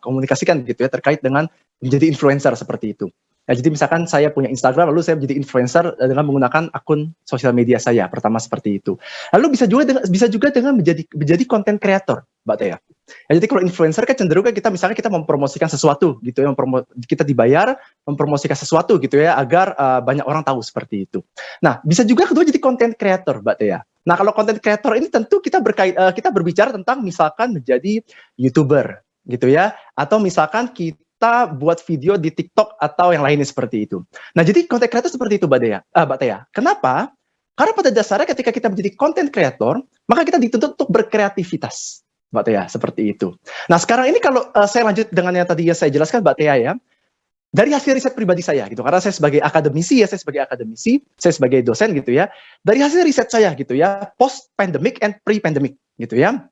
komunikasikan gitu ya terkait dengan menjadi influencer seperti itu. Ya, jadi misalkan saya punya Instagram, lalu saya menjadi influencer dengan menggunakan akun sosial media saya, pertama seperti itu. Lalu bisa juga dengan menjadi content creator, Mbak Tia. Ya, jadi kalau influencer kan cenderung kan kita mempromosikan sesuatu gitu ya, kita dibayar mempromosikan sesuatu gitu ya agar banyak orang tahu seperti itu. Nah, bisa juga kedua jadi content creator, Mbak Tia. Nah, kalau content creator ini tentu kita berbicara tentang misalkan menjadi YouTuber gitu ya, atau misalkan kita buat video di TikTok atau yang lainnya seperti itu. Nah, jadi content creator seperti itu, Mbak Tia. Kenapa? Karena pada dasarnya ketika kita menjadi content creator, maka kita dituntut untuk berkreativitas, Mbak Tia, seperti itu. Nah, sekarang ini kalau saya lanjut dengan yang tadi saya jelaskan, Mbak Tia ya, dari hasil riset pribadi saya gitu, karena saya sebagai akademisi, saya sebagai dosen gitu ya, dari hasil riset saya gitu ya, post pandemic and pre pandemic gitu ya.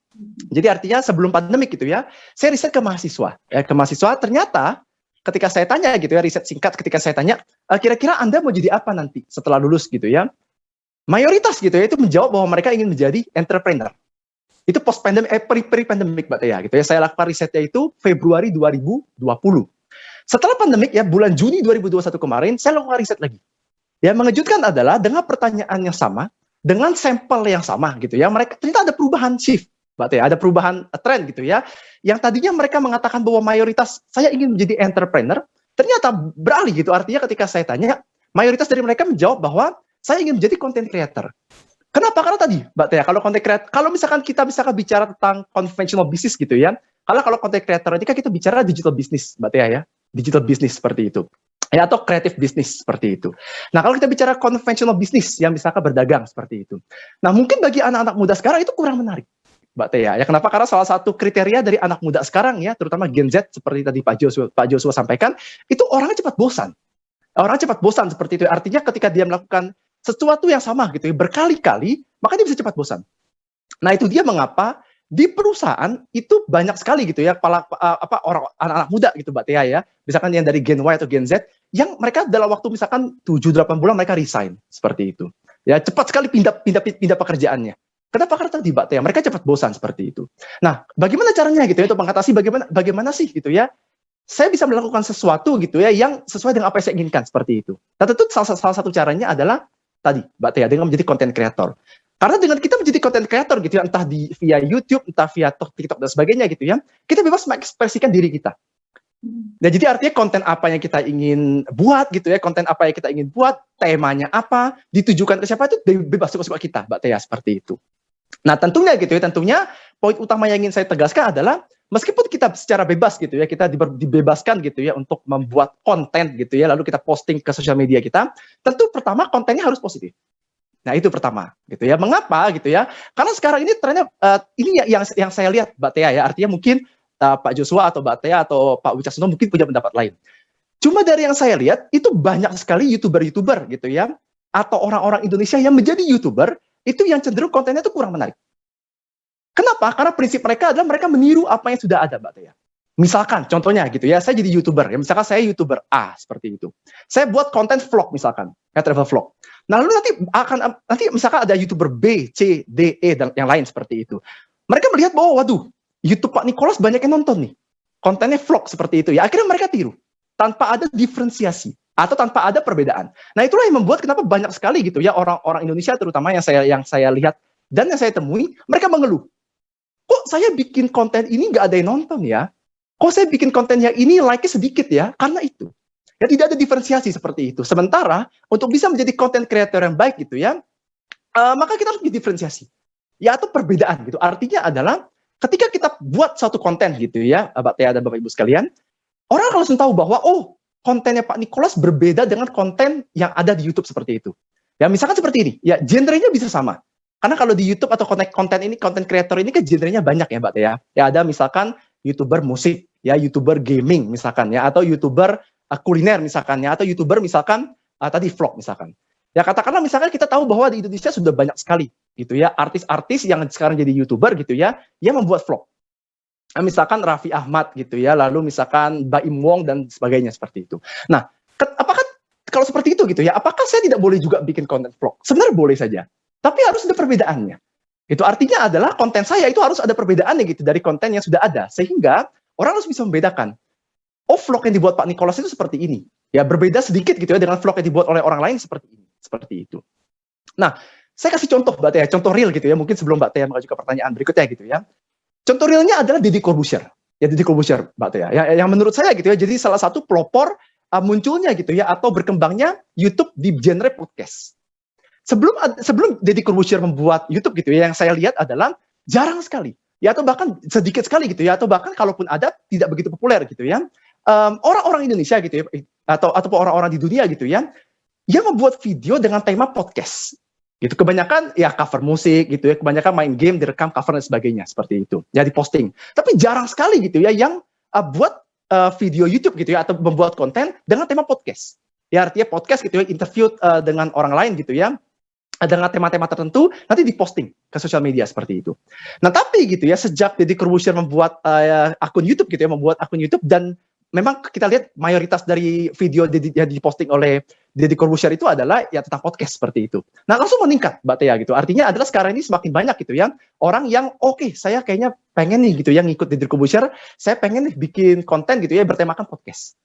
Jadi artinya sebelum pandemik gitu ya, saya riset ke mahasiswa. Ternyata ketika saya tanya gitu ya, riset singkat ketika saya tanya, kira-kira Anda mau jadi apa nanti setelah lulus gitu ya? mayoritas gitu ya itu menjawab bahwa mereka ingin menjadi entrepreneur. Itu post pandemic, pre-pandemic Mbak Tia gitu ya. Saya lakukan risetnya itu Februari 2020. Setelah pandemik ya bulan Juni 2021 kemarin saya lakukan riset lagi. Yang mengejutkan adalah dengan pertanyaan yang sama, dengan sampel yang sama gitu ya, mereka ternyata ada perubahan shift, Mbak Tia, ada perubahan tren gitu ya. Yang tadinya mereka mengatakan bahwa mayoritas saya ingin menjadi entrepreneur, ternyata beralih gitu. Artinya ketika saya tanya, mayoritas dari mereka menjawab bahwa saya ingin menjadi content creator. Kenapa? Karena tadi, Mbak Tia, kalau content creator, kalau misalkan kita bicara tentang conventional business gitu ya, kalau content creator ini kan kita bicara digital business, Mbak Tia ya, digital business seperti itu. Ya, atau creative business seperti itu. Nah, kalau kita bicara conventional business yang misalkan berdagang seperti itu. Nah, mungkin bagi anak-anak muda sekarang itu kurang menarik, Mbak Tia. Ya, kenapa? Karena salah satu kriteria dari anak muda sekarang ya, terutama Gen Z seperti tadi Pak Joshua sampaikan, itu orangnya cepat bosan. Orang cepat bosan seperti itu. Artinya ketika dia melakukan sesuatu yang sama gitu ya, berkali-kali, maka dia bisa cepat bosan. Nah, itu dia mengapa di perusahaan itu banyak sekali gitu ya orang anak-anak muda gitu Mbak Tia ya. Misalkan yang dari Gen Y atau Gen Z yang mereka dalam waktu misalkan 7-8 bulan mereka resign seperti itu. Ya, cepat sekali pindah pekerjaannya. Kenapa? Karena tadi Mbak Tia, mereka cepat bosan seperti itu. Nah, bagaimana caranya gitu ya untuk mengatasi bagaimana sih gitu ya? Saya bisa melakukan sesuatu gitu ya yang sesuai dengan apa yang saya inginkan seperti itu. Nah, tentu salah satu caranya adalah tadi Mbak Tia dengan menjadi content creator. Karena dengan kita menjadi content creator gitu ya, entah via YouTube, entah via TikTok dan sebagainya gitu ya, kita bebas mengekspresikan diri kita. Nah, jadi artinya konten apa yang kita ingin buat gitu ya, konten apa yang kita ingin buat, temanya apa, ditujukan ke siapa itu bebas suka-suka kita, Mbak Tia, seperti itu. Nah, tentunya gitu ya, poin utama yang ingin saya tegaskan adalah meskipun kita secara bebas gitu ya, kita dibebaskan gitu ya untuk membuat konten gitu ya, lalu kita posting ke sosial media kita, tentu pertama kontennya harus positif. Nah, itu pertama gitu ya. Mengapa gitu ya? Karena sekarang ini trennya ini yang saya lihat Mbak Tia ya, artinya mungkin Pak Joshua atau Mbak Tia atau Pak Wicaksono mungkin punya pendapat lain. Cuma dari yang saya lihat itu banyak sekali YouTuber gitu ya, atau orang-orang Indonesia yang menjadi YouTuber itu yang cenderung kontennya itu kurang menarik. Kenapa? Karena prinsip mereka adalah mereka meniru apa yang sudah ada, Mbak Tia. Misalkan, contohnya gitu ya, saya jadi YouTuber, ya misalkan saya YouTuber A, seperti itu. Saya buat konten vlog misalkan, ya travel vlog. Nah, lalu nanti misalkan ada YouTuber B, C, D, E, dan yang lain seperti itu. Mereka melihat bahwa, waduh, YouTube Pak Nicholas banyak yang nonton nih. Kontennya vlog seperti itu. Ya, akhirnya mereka tiru. Tanpa ada diferensiasi. Atau tanpa ada perbedaan. Nah, itulah yang membuat kenapa banyak sekali gitu ya, orang-orang Indonesia terutama yang saya lihat, dan yang saya temui, mereka mengeluh. Kok saya bikin konten ini nggak ada yang nonton ya? Kok saya bikin konten yang ini like-nya sedikit ya? Karena itu. Ya, tidak ada diferensiasi seperti itu. Sementara, untuk bisa menjadi content creator yang baik gitu ya, maka kita harus diferensiasi. Ya, atau perbedaan gitu. Artinya adalah, ketika kita buat satu konten gitu ya, Mbak Tia dan Bapak Ibu sekalian, orang harus tahu bahwa, oh, kontennya Pak Nicholas berbeda dengan konten yang ada di YouTube seperti itu. Ya, misalkan seperti ini. Ya, genrenya bisa sama. Karena kalau di YouTube atau konten creator ini kan genrenya banyak ya, Mbak Tia. Ya, ada misalkan YouTuber musik, ya, YouTuber gaming misalkan ya, atau YouTuber kuliner misalkan ya, atau YouTuber misalkan tadi vlog misalkan. Ya, katakanlah misalkan kita tahu bahwa di Indonesia sudah banyak sekali gitu ya, artis-artis yang sekarang jadi YouTuber gitu ya, yang membuat vlog. Misalkan Raffi Ahmad gitu ya, lalu misalkan Baim Wong dan sebagainya seperti itu. Nah, apakah kalau seperti itu gitu ya, apakah saya tidak boleh juga bikin konten vlog? Sebenarnya boleh saja, tapi harus ada perbedaannya. Itu artinya adalah konten saya itu harus ada perbedaannya gitu dari konten yang sudah ada, sehingga orang harus bisa membedakan. Oh, vlog yang dibuat Pak Nicholas itu seperti ini. Ya, berbeda sedikit gitu ya dengan vlog yang dibuat oleh orang lain seperti ini, seperti itu. Nah, saya kasih contoh Mbak Tia, contoh real gitu ya, mungkin sebelum Mbak Tia mengajukan pertanyaan berikutnya gitu ya. Contoh realnya adalah Deddy Corbuzier. Ya, Deddy Corbuzier, Mbak Tia. Yang menurut saya gitu ya, jadi salah satu pelopor munculnya gitu ya, atau berkembangnya YouTube di genre podcast. Sebelum Deddy Corbuzier membuat YouTube gitu ya, yang saya lihat adalah jarang sekali. Ya, atau bahkan sedikit sekali gitu ya, atau bahkan kalaupun ada tidak begitu populer gitu ya. Orang-orang Indonesia gitu ya, atau orang-orang di dunia gitu ya, yang membuat video dengan tema podcast. Gitu, kebanyakan ya cover musik gitu ya, kebanyakan main game, direkam cover dan sebagainya seperti itu. Ya, diposting. Tapi jarang sekali gitu ya yang buat video YouTube gitu ya, atau membuat konten dengan tema podcast. Ya, artinya podcast gitu ya, interview dengan orang lain gitu ya, dengan tema-tema tertentu, nanti diposting ke sosial media seperti itu. Nah, tapi gitu ya, sejak Deddy Corbuzier membuat akun YouTube gitu ya, membuat akun YouTube, dan memang kita lihat mayoritas dari video yang diposting oleh Deddy Corbuzier itu adalah ya tentang podcast seperti itu. Nah langsung meningkat Mbak Tia gitu. Artinya adalah sekarang ini semakin banyak gitu ya orang yang oke, saya kayaknya pengen nih gitu yang ngikut Deddy Corbuzier, saya pengen nih bikin konten gitu ya bertemakan podcast.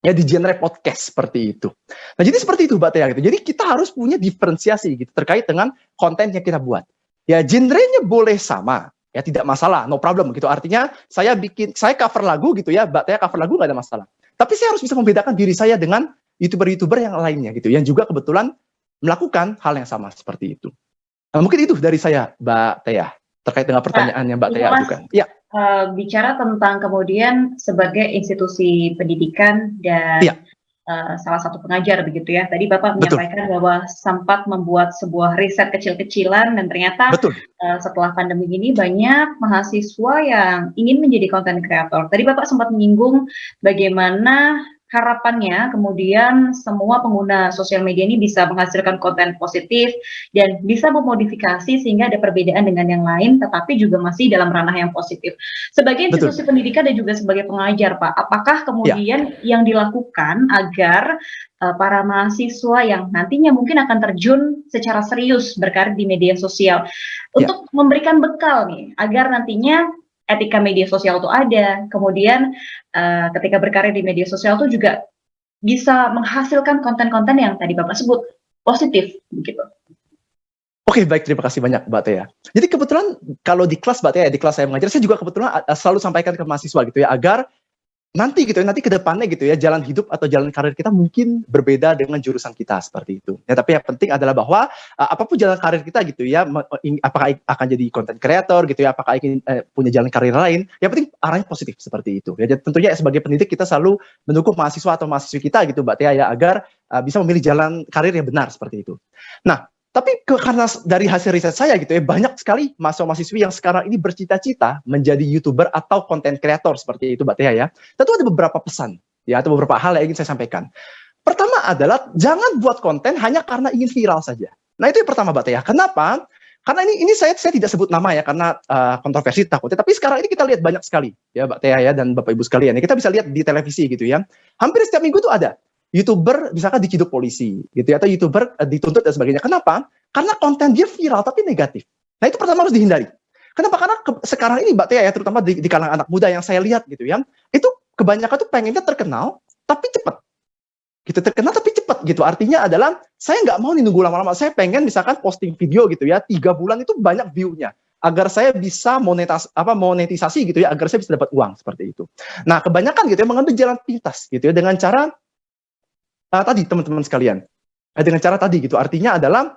Ya di genre podcast seperti itu. Nah jadi seperti itu Mbak Tia gitu. Jadi kita harus punya diferensiasi gitu terkait dengan konten yang kita buat. Ya genrenya boleh sama, ya tidak masalah, no problem gitu. Artinya saya cover lagu gitu ya, Mbak Tia cover lagu nggak ada masalah. Tapi saya harus bisa membedakan diri saya dengan YouTuber-YouTuber yang lainnya gitu, yang juga kebetulan melakukan hal yang sama seperti itu. Nah, mungkin itu dari saya, Mbak Tia, terkait dengan pertanyaan yang Mbak Tia ajukan. Ya. Bicara tentang kemudian sebagai institusi pendidikan dan salah satu pengajar begitu ya. Tadi Bapak menyampaikan bahwa sempat membuat sebuah riset kecil-kecilan dan ternyata setelah pandemi ini banyak mahasiswa yang ingin menjadi content creator. Tadi Bapak sempat menyinggung bagaimana harapannya kemudian semua pengguna sosial media ini bisa menghasilkan konten positif dan bisa memodifikasi sehingga ada perbedaan dengan yang lain tetapi juga masih dalam ranah yang positif. Sebagai institusi pendidikan dan juga sebagai pengajar Pak, apakah kemudian yang dilakukan agar para mahasiswa yang nantinya mungkin akan terjun secara serius berkarir di media sosial untuk memberikan bekal nih agar nantinya etika media sosial itu ada, kemudian ketika berkarir di media sosial itu juga bisa menghasilkan konten-konten yang tadi Bapak sebut positif, begitu. Oke, baik, terima kasih banyak Mbak Tia. Jadi kebetulan kalau di kelas Mbak Tia, di kelas saya mengajar, saya juga kebetulan selalu sampaikan ke mahasiswa gitu ya, agar nanti gitu ya, nanti ke depannya gitu ya, jalan hidup atau jalan karir kita mungkin berbeda dengan jurusan kita seperti itu. Ya, tapi yang penting adalah bahwa apapun jalan karir kita gitu ya, apakah akan jadi content creator gitu ya, apakah ingin punya jalan karir lain, yang penting arahnya positif seperti itu. Ya, jadi tentunya sebagai pendidik kita selalu mendukung mahasiswa atau mahasiswi kita gitu Mbak Tia ya, agar bisa memilih jalan karir yang benar seperti itu. Nah, tapi karena dari hasil riset saya gitu ya, banyak sekali mahasiswa-mahasiswi yang sekarang ini bercita-cita menjadi YouTuber atau content creator seperti itu Mbak Tia ya. Tentu ada beberapa pesan ya, atau beberapa hal yang ingin saya sampaikan. Pertama adalah jangan buat konten hanya karena ingin viral saja. Nah itu yang pertama Mbak Tia. Kenapa? Karena ini saya tidak sebut nama ya, karena kontroversi takutnya. Tapi sekarang ini kita lihat banyak sekali ya Mbak Tia ya dan Bapak Ibu sekalian. Ya, kita bisa lihat di televisi gitu ya. Hampir setiap minggu tuh ada YouTuber misalkan diciduk polisi gitu ya, atau YouTuber dituntut dan sebagainya. Kenapa? Karena konten dia viral tapi negatif. Nah itu pertama harus dihindari. Kenapa? Karena sekarang ini Mbak Tia ya, terutama di kalangan anak muda yang saya lihat gitu ya, itu kebanyakan tuh pengennya terkenal tapi cepat. Gitu, terkenal tapi cepat gitu. Artinya adalah saya nggak mau nih nunggu lama-lama. Saya pengen misalkan posting video gitu ya, 3 bulan itu banyak view-nya, agar saya bisa monetisasi gitu ya, agar saya bisa dapat uang seperti itu. Nah kebanyakan gitu ya mengambil jalan pintas gitu ya, dengan cara tadi teman-teman sekalian, dengan cara tadi gitu, artinya adalah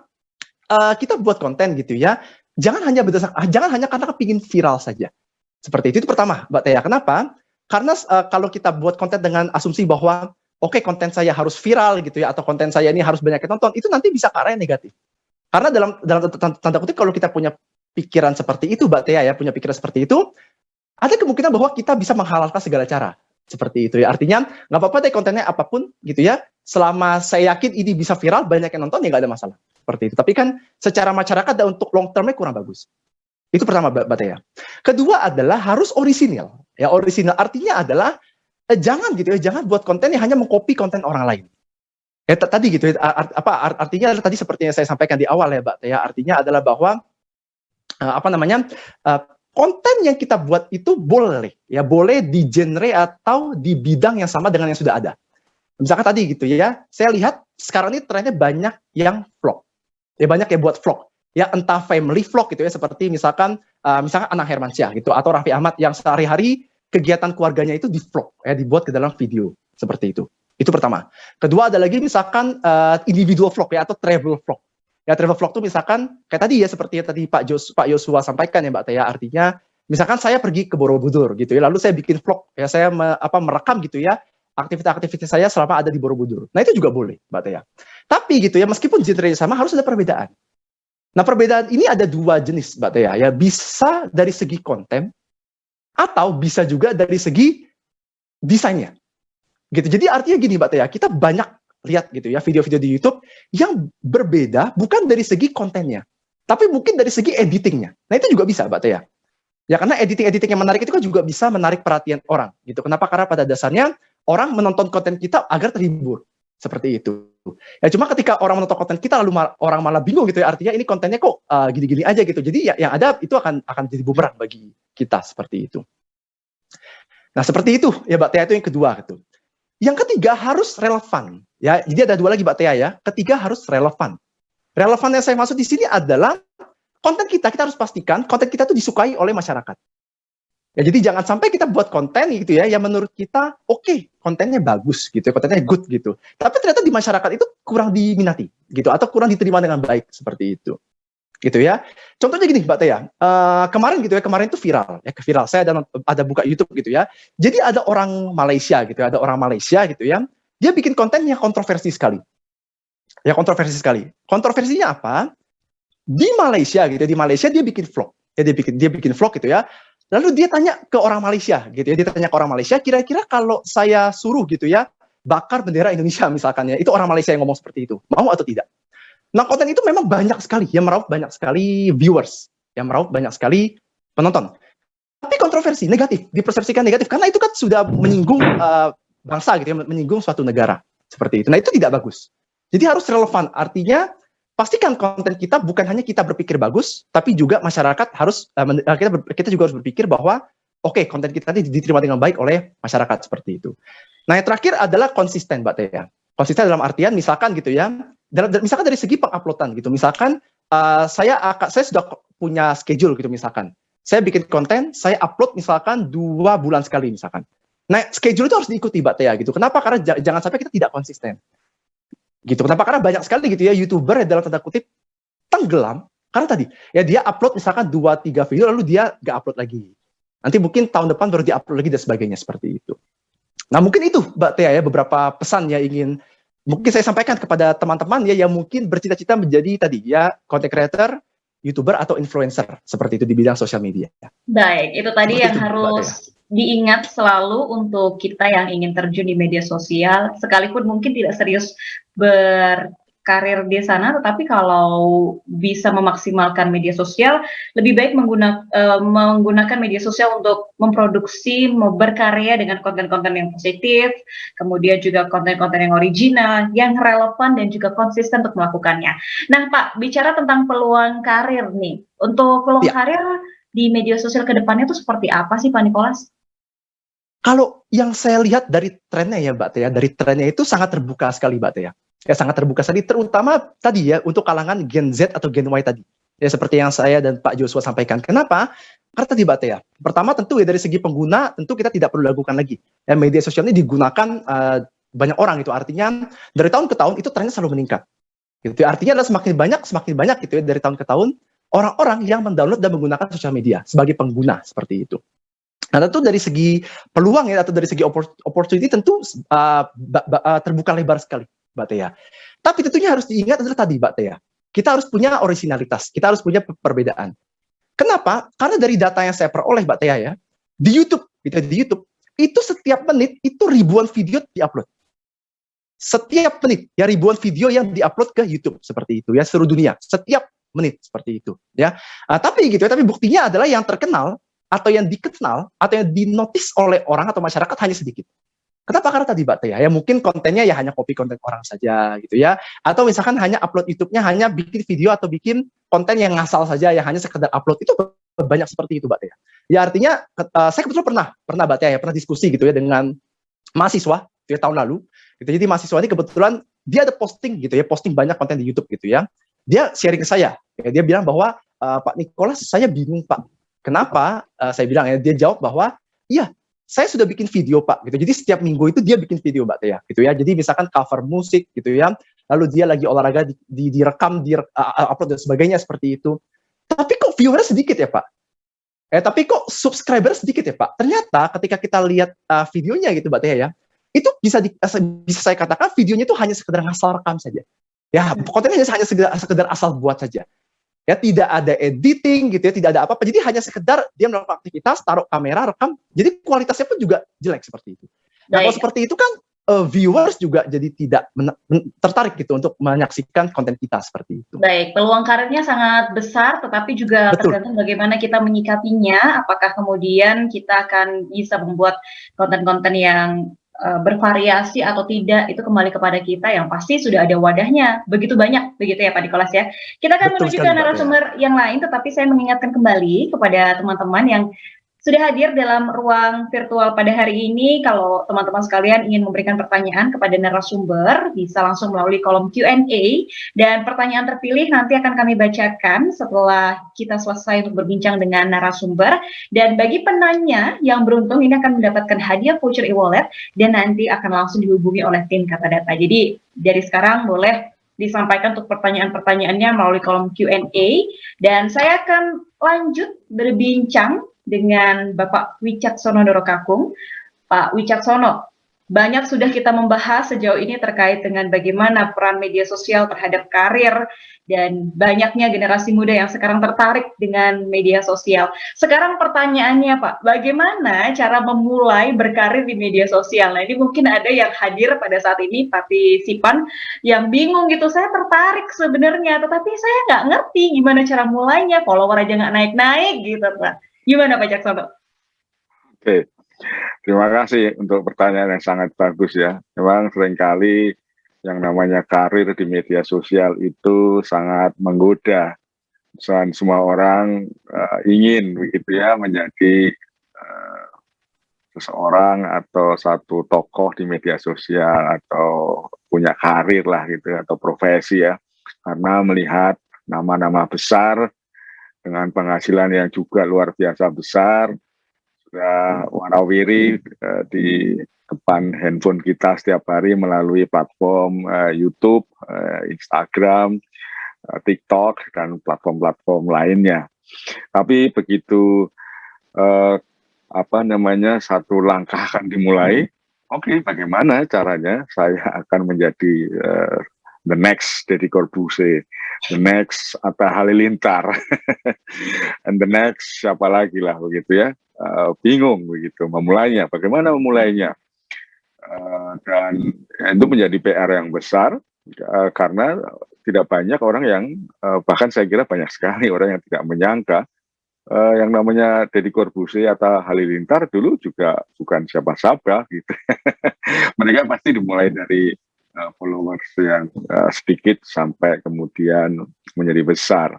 kita buat konten gitu ya, jangan hanya karena kepingin viral saja, seperti itu pertama Mbak Tia. Kenapa? Karena kalau kita buat konten dengan asumsi bahwa oke, konten saya harus viral gitu ya, atau konten saya ini harus banyak yang tonton, itu nanti bisa ke arah yang negatif. Karena dalam tanda kutip kalau kita punya pikiran seperti itu Mbak Tia ya, punya pikiran seperti itu, ada kemungkinan bahwa kita bisa menghalalkan segala cara. Seperti itu ya, artinya nggak apa-apa deh kontennya apapun gitu ya, selama saya yakin ini bisa viral, banyak yang nonton ya nggak ada masalah seperti itu. Tapi kan secara masyarakat dan untuk long termnya kurang bagus. Itu pertama Mbak Tia. Kedua adalah harus orisinil ya, orisinil artinya adalah jangan gitu ya, jangan buat konten yang hanya mengcopy konten orang lain ya. Tadi gitu ya, artinya tadi seperti yang saya sampaikan di awal ya Mbak Tia, artinya adalah bahwa konten yang kita buat itu boleh di genre atau di bidang yang sama dengan yang sudah ada. Misalkan tadi gitu ya, saya lihat sekarang ini trennya banyak yang vlog. Ya banyak yang buat vlog. Ya entah family vlog gitu ya, seperti misalkan Anang Hermansyah gitu, atau Raffi Ahmad yang sehari-hari kegiatan keluarganya itu di vlog ya, dibuat ke dalam video seperti itu. Itu pertama. Kedua ada lagi misalkan individual vlog ya, atau travel vlog. Ya travel vlog tuh misalkan kayak tadi ya, seperti yang tadi Pak Yosua sampaikan ya Mbak Tia, artinya misalkan saya pergi ke Borobudur gitu ya, lalu saya bikin vlog ya, saya merekam gitu ya aktivitas saya selama ada di Borobudur. Nah itu juga boleh Mbak Tia. Tapi gitu ya, meskipun genre sama harus ada perbedaan. Nah perbedaan ini ada 2 jenis Mbak Tia ya, bisa dari segi konten atau bisa juga dari segi desainnya. Gitu. Jadi artinya gini Mbak Tia, kita banyak lihat gitu ya video-video di YouTube yang berbeda bukan dari segi kontennya, tapi mungkin dari segi editingnya. Nah itu juga bisa Mbak Tia. Ya karena editing yang menarik itu kan juga bisa menarik perhatian orang gitu. Kenapa? Karena pada dasarnya orang menonton konten kita agar terhibur. seperti itu. Ya cuma ketika orang menonton konten kita lalu orang malah bingung gitu ya, artinya ini kontennya kok gini-gini aja gitu. Jadi ya yang ada itu akan jadi bumerang bagi kita seperti itu. Nah seperti itu ya Mbak Tia, itu yang kedua gitu. Yang ketiga harus relevan ya. Jadi ada dua lagi Mbak Tia ya. Ketiga harus relevan. Relevan yang saya maksud di sini adalah konten kita harus pastikan konten kita tuh disukai oleh masyarakat. Ya, jadi jangan sampai kita buat konten gitu ya, yang menurut kita oke, kontennya bagus gitu, kontennya good gitu. Tapi ternyata di masyarakat itu kurang diminati gitu, atau kurang diterima dengan baik seperti itu. Gitu ya. Contohnya gini Mbak Tia, kemarin itu viral. Saya ada buka YouTube gitu ya. Jadi ada orang Malaysia gitu ya, dia bikin konten yang kontroversi sekali. Ya kontroversi sekali. Kontroversinya apa? Di Malaysia dia bikin vlog. Ya, dia bikin vlog gitu ya. Lalu dia tanya ke orang Malaysia gitu ya. Kira-kira kalau saya suruh gitu ya, bakar bendera Indonesia misalkan ya. Itu orang Malaysia yang ngomong seperti itu. Mau atau tidak? Nah, konten itu memang banyak sekali yang meraup banyak sekali viewers, yang meraup banyak sekali penonton. Tapi kontroversi negatif, dipersepsikan negatif karena itu kan sudah menyinggung bangsa gitu ya, menyinggung suatu negara seperti itu. Nah, itu tidak bagus. Jadi harus relevan. Artinya pastikan konten kita bukan hanya kita berpikir bagus, tapi juga masyarakat harus kita juga harus berpikir bahwa oke, konten kita ini diterima dengan baik oleh masyarakat seperti itu. Nah, yang terakhir adalah konsisten, Mbak Tia. Konsisten dalam artian misalkan gitu ya, misalkan dari segi penguploadan gitu. Misalkan saya sudah punya schedule gitu misalkan. Saya bikin konten, saya upload misalkan 2 bulan sekali misalkan. Nah, schedule itu harus diikuti, Mbak Tia gitu. Kenapa? Karena jangan sampai kita tidak konsisten. Gitu. Kenapa? Karena banyak sekali gitu ya YouTuber dalam tanda kutip tenggelam karena tadi ya dia upload misalkan 2-3 video lalu dia nggak upload lagi. Nanti mungkin tahun depan baru dia upload lagi dan sebagainya seperti itu. Nah mungkin itu Mbak Tia ya beberapa pesan ya ingin mungkin saya sampaikan kepada teman-teman ya yang mungkin bercita-cita menjadi tadi ya content creator, YouTuber atau influencer seperti itu di bidang sosial media. Baik, itu tadi Seperti yang itu, harus diingat selalu untuk kita yang ingin terjun di media sosial, sekalipun mungkin tidak serius berkarir di sana, tetapi kalau bisa memaksimalkan media sosial, lebih baik menggunakan media sosial untuk memproduksi, berkarya dengan konten-konten yang positif, kemudian juga konten-konten yang original, yang relevan dan juga konsisten untuk melakukannya. Nah, Pak, bicara tentang peluang karir nih, untuk peluang karir di media sosial ke depannya itu seperti apa sih Pak Nicholas? Kalau yang saya lihat dari trennya ya Mbak Tia, dari trennya itu sangat terbuka sekali Mbak Tia. Ya sangat terbuka sekali, terutama tadi ya untuk kalangan Gen Z atau Gen Y tadi. Ya seperti yang saya dan Pak Joshua sampaikan. Kenapa? Karena tadi Mbak Tia, pertama tentu ya dari segi pengguna, tentu kita tidak perlu lakukan lagi. Ya, media sosial ini digunakan banyak orang itu, artinya dari tahun ke tahun itu trennya selalu meningkat. Gitu. Artinya adalah semakin banyak gitu ya dari tahun ke tahun orang-orang yang mendownload dan menggunakan sosial media sebagai pengguna seperti itu. Nah tentu dari segi peluang ya atau dari segi opportunity tentu terbuka lebar sekali Mbak Tia. Tapi tentunya harus diingat adalah tadi Mbak Tia, kita harus punya originalitas, kita harus punya perbedaan. Kenapa? Karena dari data yang saya peroleh Mbak Tia ya, di YouTube itu setiap menit itu ribuan video diupload. Setiap menit ya ribuan video yang diupload ke YouTube seperti itu ya seluruh dunia setiap menit seperti itu ya. Tapi gitu ya, tapi buktinya adalah yang terkenal atau yang dikenal atau yang dinotis oleh orang atau masyarakat hanya sedikit. Kenapa? Karena tadi Mbak Tia ya mungkin kontennya ya hanya copy konten orang saja gitu ya, atau misalkan hanya upload YouTube-nya hanya bikin video atau bikin konten yang ngasal saja yang hanya sekedar upload, itu banyak seperti itu Mbak Tia. Ya artinya saya kebetulan pernah Mbak Tia ya pernah diskusi gitu ya dengan mahasiswa gitu ya, tahun lalu gitu. Jadi mahasiswa ini kebetulan dia ada posting gitu ya, posting banyak konten di YouTube gitu ya. Dia sharing ke saya ya, dia bilang bahwa Pak Nicholas saya bingung Pak. Kenapa? Saya bilang ya, dia jawab bahwa iya, saya sudah bikin video Pak gitu. Jadi setiap minggu itu dia bikin video Mbak Tia gitu ya. Jadi misalkan cover musik gitu ya, lalu dia lagi olahraga direkam, upload dan sebagainya seperti itu. Tapi kok viewernya sedikit ya Pak? Tapi kok subscriber sedikit ya Pak? Ternyata ketika kita lihat videonya gitu Mbak Tia ya, itu bisa saya katakan videonya itu hanya sekedar ngasal rekam saja. Ya, kontennya hanya sekedar asal buat saja. Ya tidak ada editing gitu ya, tidak ada apa-apa. Jadi hanya sekedar dia melakukan aktivitas, taruh kamera, rekam. Jadi kualitasnya pun juga jelek seperti itu. Nah, kalau seperti itu kan viewers juga jadi tidak tertarik gitu untuk menyaksikan konten kita seperti itu. Baik, peluang karirnya sangat besar, tetapi juga tergantung bagaimana kita menyikapinya. Apakah kemudian kita akan bisa membuat konten-konten yang bervariasi atau tidak itu kembali kepada kita, yang pasti sudah ada wadahnya begitu banyak, begitu ya Pak Nikolas ya. Kita akan Betul menuju ke sekali Mbak Tia. narasumber yang lain, tetapi saya mengingatkan kembali kepada teman-teman yang sudah hadir dalam ruang virtual pada hari ini. Kalau teman-teman sekalian ingin memberikan pertanyaan kepada narasumber, bisa langsung melalui kolom Q&A, dan pertanyaan terpilih nanti akan kami bacakan setelah kita selesai untuk berbincang dengan narasumber. Dan bagi penanya yang beruntung ini akan mendapatkan hadiah voucher e-wallet dan nanti akan langsung dihubungi oleh tim Kata Data. Jadi dari sekarang boleh disampaikan untuk pertanyaan-pertanyaannya melalui kolom Q&A, dan saya akan lanjut berbincang dengan Bapak Wicaksono Dorokakung. Pak Wicaksono, banyak sudah kita membahas sejauh ini terkait dengan bagaimana peran media sosial terhadap karir dan banyaknya generasi muda yang sekarang tertarik dengan media sosial. Sekarang pertanyaannya Pak, bagaimana cara memulai berkarir di media sosial? Nah, ini mungkin ada yang hadir pada saat ini partisipan yang bingung gitu, saya tertarik sebenarnya, tetapi saya nggak ngerti gimana cara mulainya, follower aja nggak naik-naik gitu Pak. Gimana Pak Caksono? Oke, terima kasih untuk pertanyaan yang sangat bagus ya. Memang seringkali yang namanya karir di media sosial itu sangat menggoda. Dan semua orang ingin begitu ya menjadi seseorang atau satu tokoh di media sosial atau punya karir lah gitu atau profesi ya. Karena melihat nama-nama besar dengan penghasilan yang juga luar biasa besar, sudah warawiri di depan handphone kita setiap hari melalui platform YouTube, Instagram, TikTok, dan platform-platform lainnya. Tapi begitu satu langkah akan dimulai, oke, bagaimana caranya saya akan menjadi the next Deddy Corbuzier, the next Atta Halilintar, and the next siapa lagi lah begitu ya, bingung begitu memulainya, bagaimana memulainya, dan itu menjadi PR yang besar karena tidak banyak orang yang bahkan saya kira banyak sekali orang yang tidak menyangka yang namanya Deddy Corbuzier atau Halilintar dulu juga bukan siapa-siapa gitu. Mereka pasti dimulai dari followers yang sedikit sampai kemudian menjadi besar.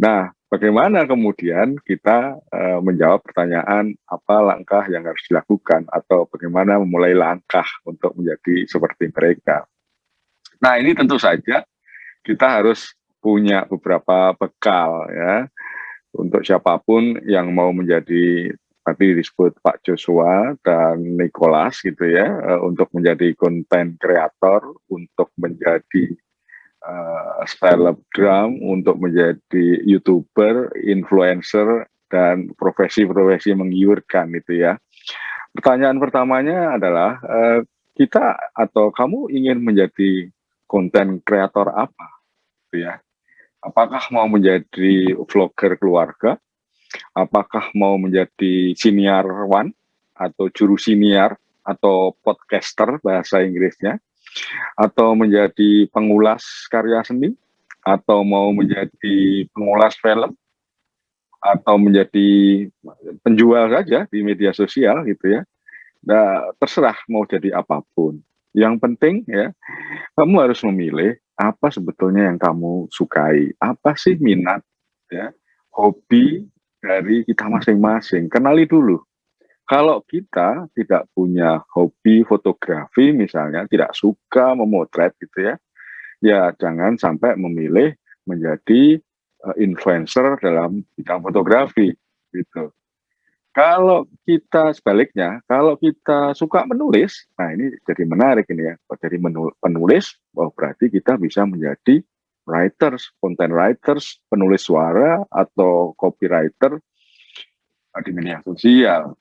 Nah, bagaimana kemudian kita menjawab pertanyaan apa langkah yang harus dilakukan atau bagaimana memulai langkah untuk menjadi seperti mereka. Nah, ini tentu saja kita harus punya beberapa bekal ya untuk siapapun yang mau menjadi, tadi disebut Pak Joshua dan Nicholas gitu ya, untuk menjadi konten kreator, untuk menjadi selebgram, untuk menjadi YouTuber, influencer, dan profesi-profesi menggiurkan gitu ya. Pertanyaan pertamanya adalah kita atau kamu ingin menjadi konten kreator apa gitu ya? Apakah mau menjadi vlogger keluarga? Apakah mau menjadi siniarwan atau juru siniar atau podcaster bahasa Inggrisnya? Atau menjadi pengulas karya seni? Atau mau menjadi pengulas film? Atau menjadi penjual saja di media sosial gitu ya? Nah, terserah mau jadi apapun. Yang penting ya, kamu harus memilih apa sebetulnya yang kamu sukai, apa sih minat, ya, hobi dari kita masing-masing. Kenali dulu. Kalau kita tidak punya hobi fotografi misalnya, tidak suka memotret gitu ya, ya jangan sampai memilih menjadi influencer dalam bidang fotografi gitu. Kalau kita sebaliknya, kalau kita suka menulis, nah ini jadi menarik ini ya. Jadi penulis, oh berarti kita bisa menjadi writers, content writers, penulis suara atau copywriter di media sosial.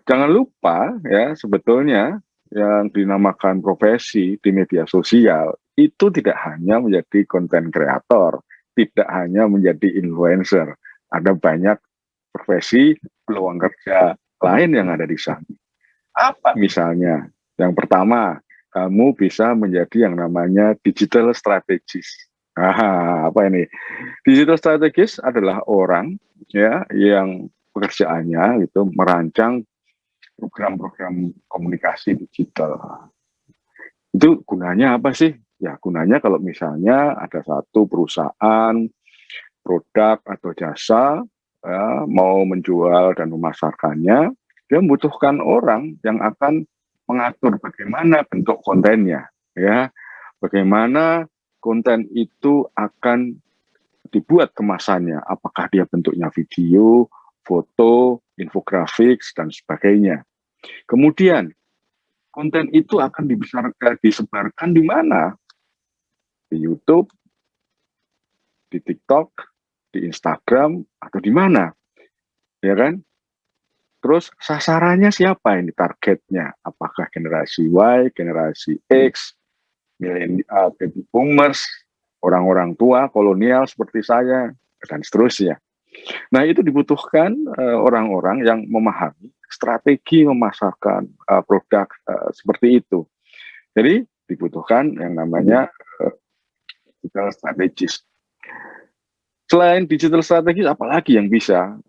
Jangan lupa ya, sebetulnya yang dinamakan profesi di media sosial itu tidak hanya menjadi content creator, tidak hanya menjadi influencer. Ada banyak profesi, peluang kerja lain yang ada di sana. Apa misalnya? Yang pertama, kamu bisa menjadi yang namanya digital strategist. Apa ini? Digital strategist adalah orang ya yang pekerjaannya itu merancang program-program komunikasi digital. Itu gunanya apa sih? Ya gunanya kalau misalnya ada satu perusahaan, produk atau jasa ya, mau menjual dan memasarkannya, dia membutuhkan orang yang akan mengatur bagaimana bentuk kontennya, ya, bagaimana konten itu akan dibuat kemasannya, apakah dia bentuknya video, foto, infografik, dan sebagainya. Kemudian konten itu akan disebarkan di mana? Di YouTube, di TikTok, di Instagram, atau di mana? Ya kan? Terus sasarannya siapa ini targetnya? Apakah generasi Y, generasi X, milenial, baby boomers, orang-orang tua, kolonial seperti saya, dan seterusnya. Nah, itu dibutuhkan orang-orang yang memahami strategi memasarkan produk seperti itu. Jadi dibutuhkan yang namanya digital strategis. Selain digital strategis, apalagi yang bisa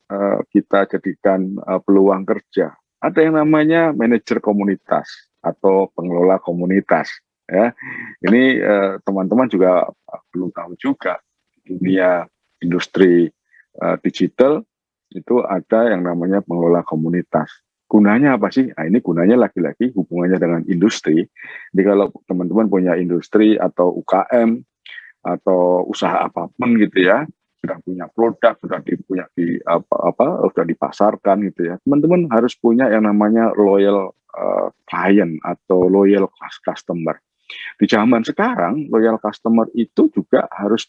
kita jadikan peluang kerja? Ada yang namanya manajer komunitas atau pengelola komunitas. Ya, ini teman-teman juga belum tahu juga dunia industri digital itu ada yang namanya pengelola komunitas. Gunanya apa sih? Nah, ini gunanya lagi-lagi hubungannya dengan industri. Jadi kalau teman-teman punya industri atau UKM atau usaha apapun gitu ya, sudah punya produk, sudah sudah dipasarkan gitu ya. Teman-teman harus punya yang namanya loyal client atau loyal customer. Di zaman sekarang, loyal customer itu juga harus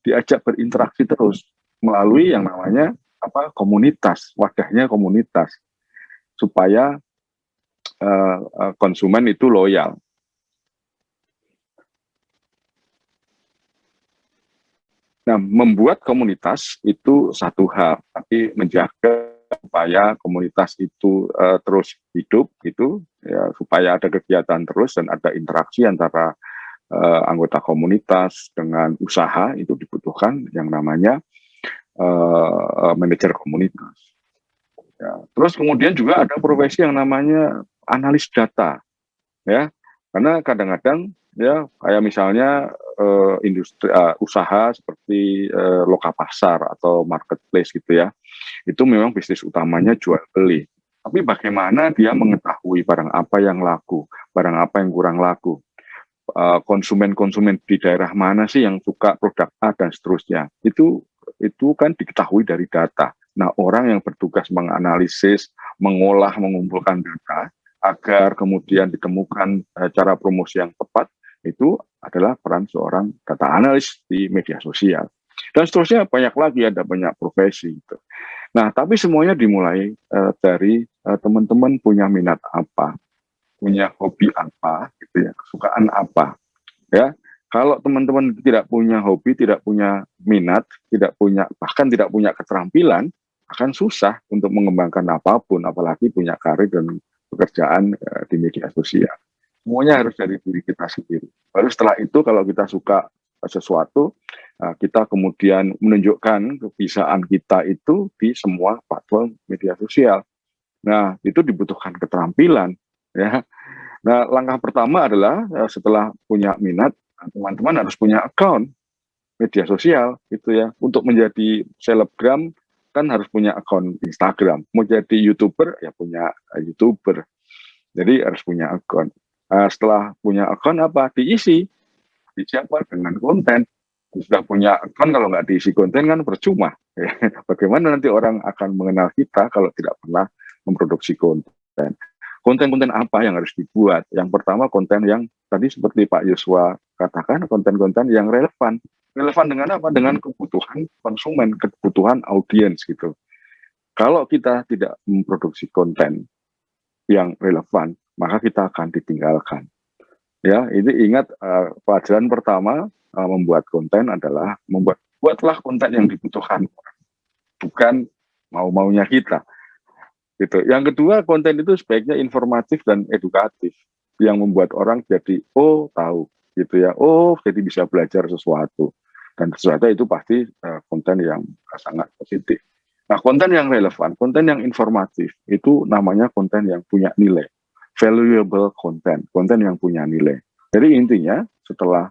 diajak berinteraksi terus melalui yang namanya komunitas, wadahnya komunitas, supaya konsumen itu loyal. Nah, membuat komunitas itu satu hal, tapi menjaga supaya komunitas itu terus hidup gitu, ya, supaya ada kegiatan terus dan ada interaksi antara anggota komunitas dengan usaha, itu dibutuhkan yang namanya manajer komunitas. Ya. Terus kemudian juga ada profesi yang namanya analis data, ya, karena kadang-kadang ya kayak misalnya industri usaha seperti lokapasar atau marketplace gitu ya, itu memang bisnis utamanya jual beli. Tapi bagaimana dia mengetahui barang apa yang laku, barang apa yang kurang laku, konsumen-konsumen di daerah mana sih yang suka produk A dan seterusnya, itu kan diketahui dari data. Nah, orang yang bertugas menganalisis, mengolah, mengumpulkan data agar kemudian ditemukan cara promosi yang tepat, itu adalah peran seorang data analis di media sosial. Dan seterusnya banyak lagi, ada banyak profesi. Gitu. Nah, tapi semuanya dimulai dari teman-teman punya minat apa, punya hobi apa, gitu ya, kesukaan apa. Ya, kalau teman-teman tidak punya hobi, tidak punya minat, bahkan tidak punya keterampilan, akan susah untuk mengembangkan apapun, apalagi punya karir dan pekerjaan di media sosial. Semuanya harus dari diri kita sendiri. Baru setelah itu kalau kita suka sesuatu, kita kemudian menunjukkan kebiasaan kita itu di semua platform media sosial. Nah, itu dibutuhkan keterampilan. Ya. Nah, langkah pertama adalah setelah punya minat, teman-teman harus punya account media sosial, gitu ya. Untuk menjadi selebgram kan harus punya account Instagram. Mau jadi YouTuber ya punya YouTuber. Jadi harus punya account. Setelah punya account diisi apa dengan konten. Sudah punya account kalau nggak diisi konten kan percuma. Bagaimana nanti orang akan mengenal kita kalau tidak pernah memproduksi konten. Konten-konten apa yang harus dibuat? Yang pertama konten yang tadi seperti Pak Yuswa katakan, konten-konten yang relevan. Relevan dengan apa? Dengan kebutuhan konsumen, kebutuhan audiens gitu. Kalau kita tidak memproduksi konten yang relevan, maka kita akan ditinggalkan. Ya, ini ingat pelajaran pertama membuat konten adalah buatlah konten yang dibutuhkan, bukan mau-maunya kita. Gitu. Yang kedua, konten itu sebaiknya informatif dan edukatif, yang membuat orang jadi tahu, gitu ya. Jadi bisa belajar sesuatu, dan sesuatu itu pasti konten yang sangat positif. Nah, konten yang relevan, konten yang informatif, itu namanya konten yang punya nilai. Valuable content, konten yang punya nilai. Jadi intinya setelah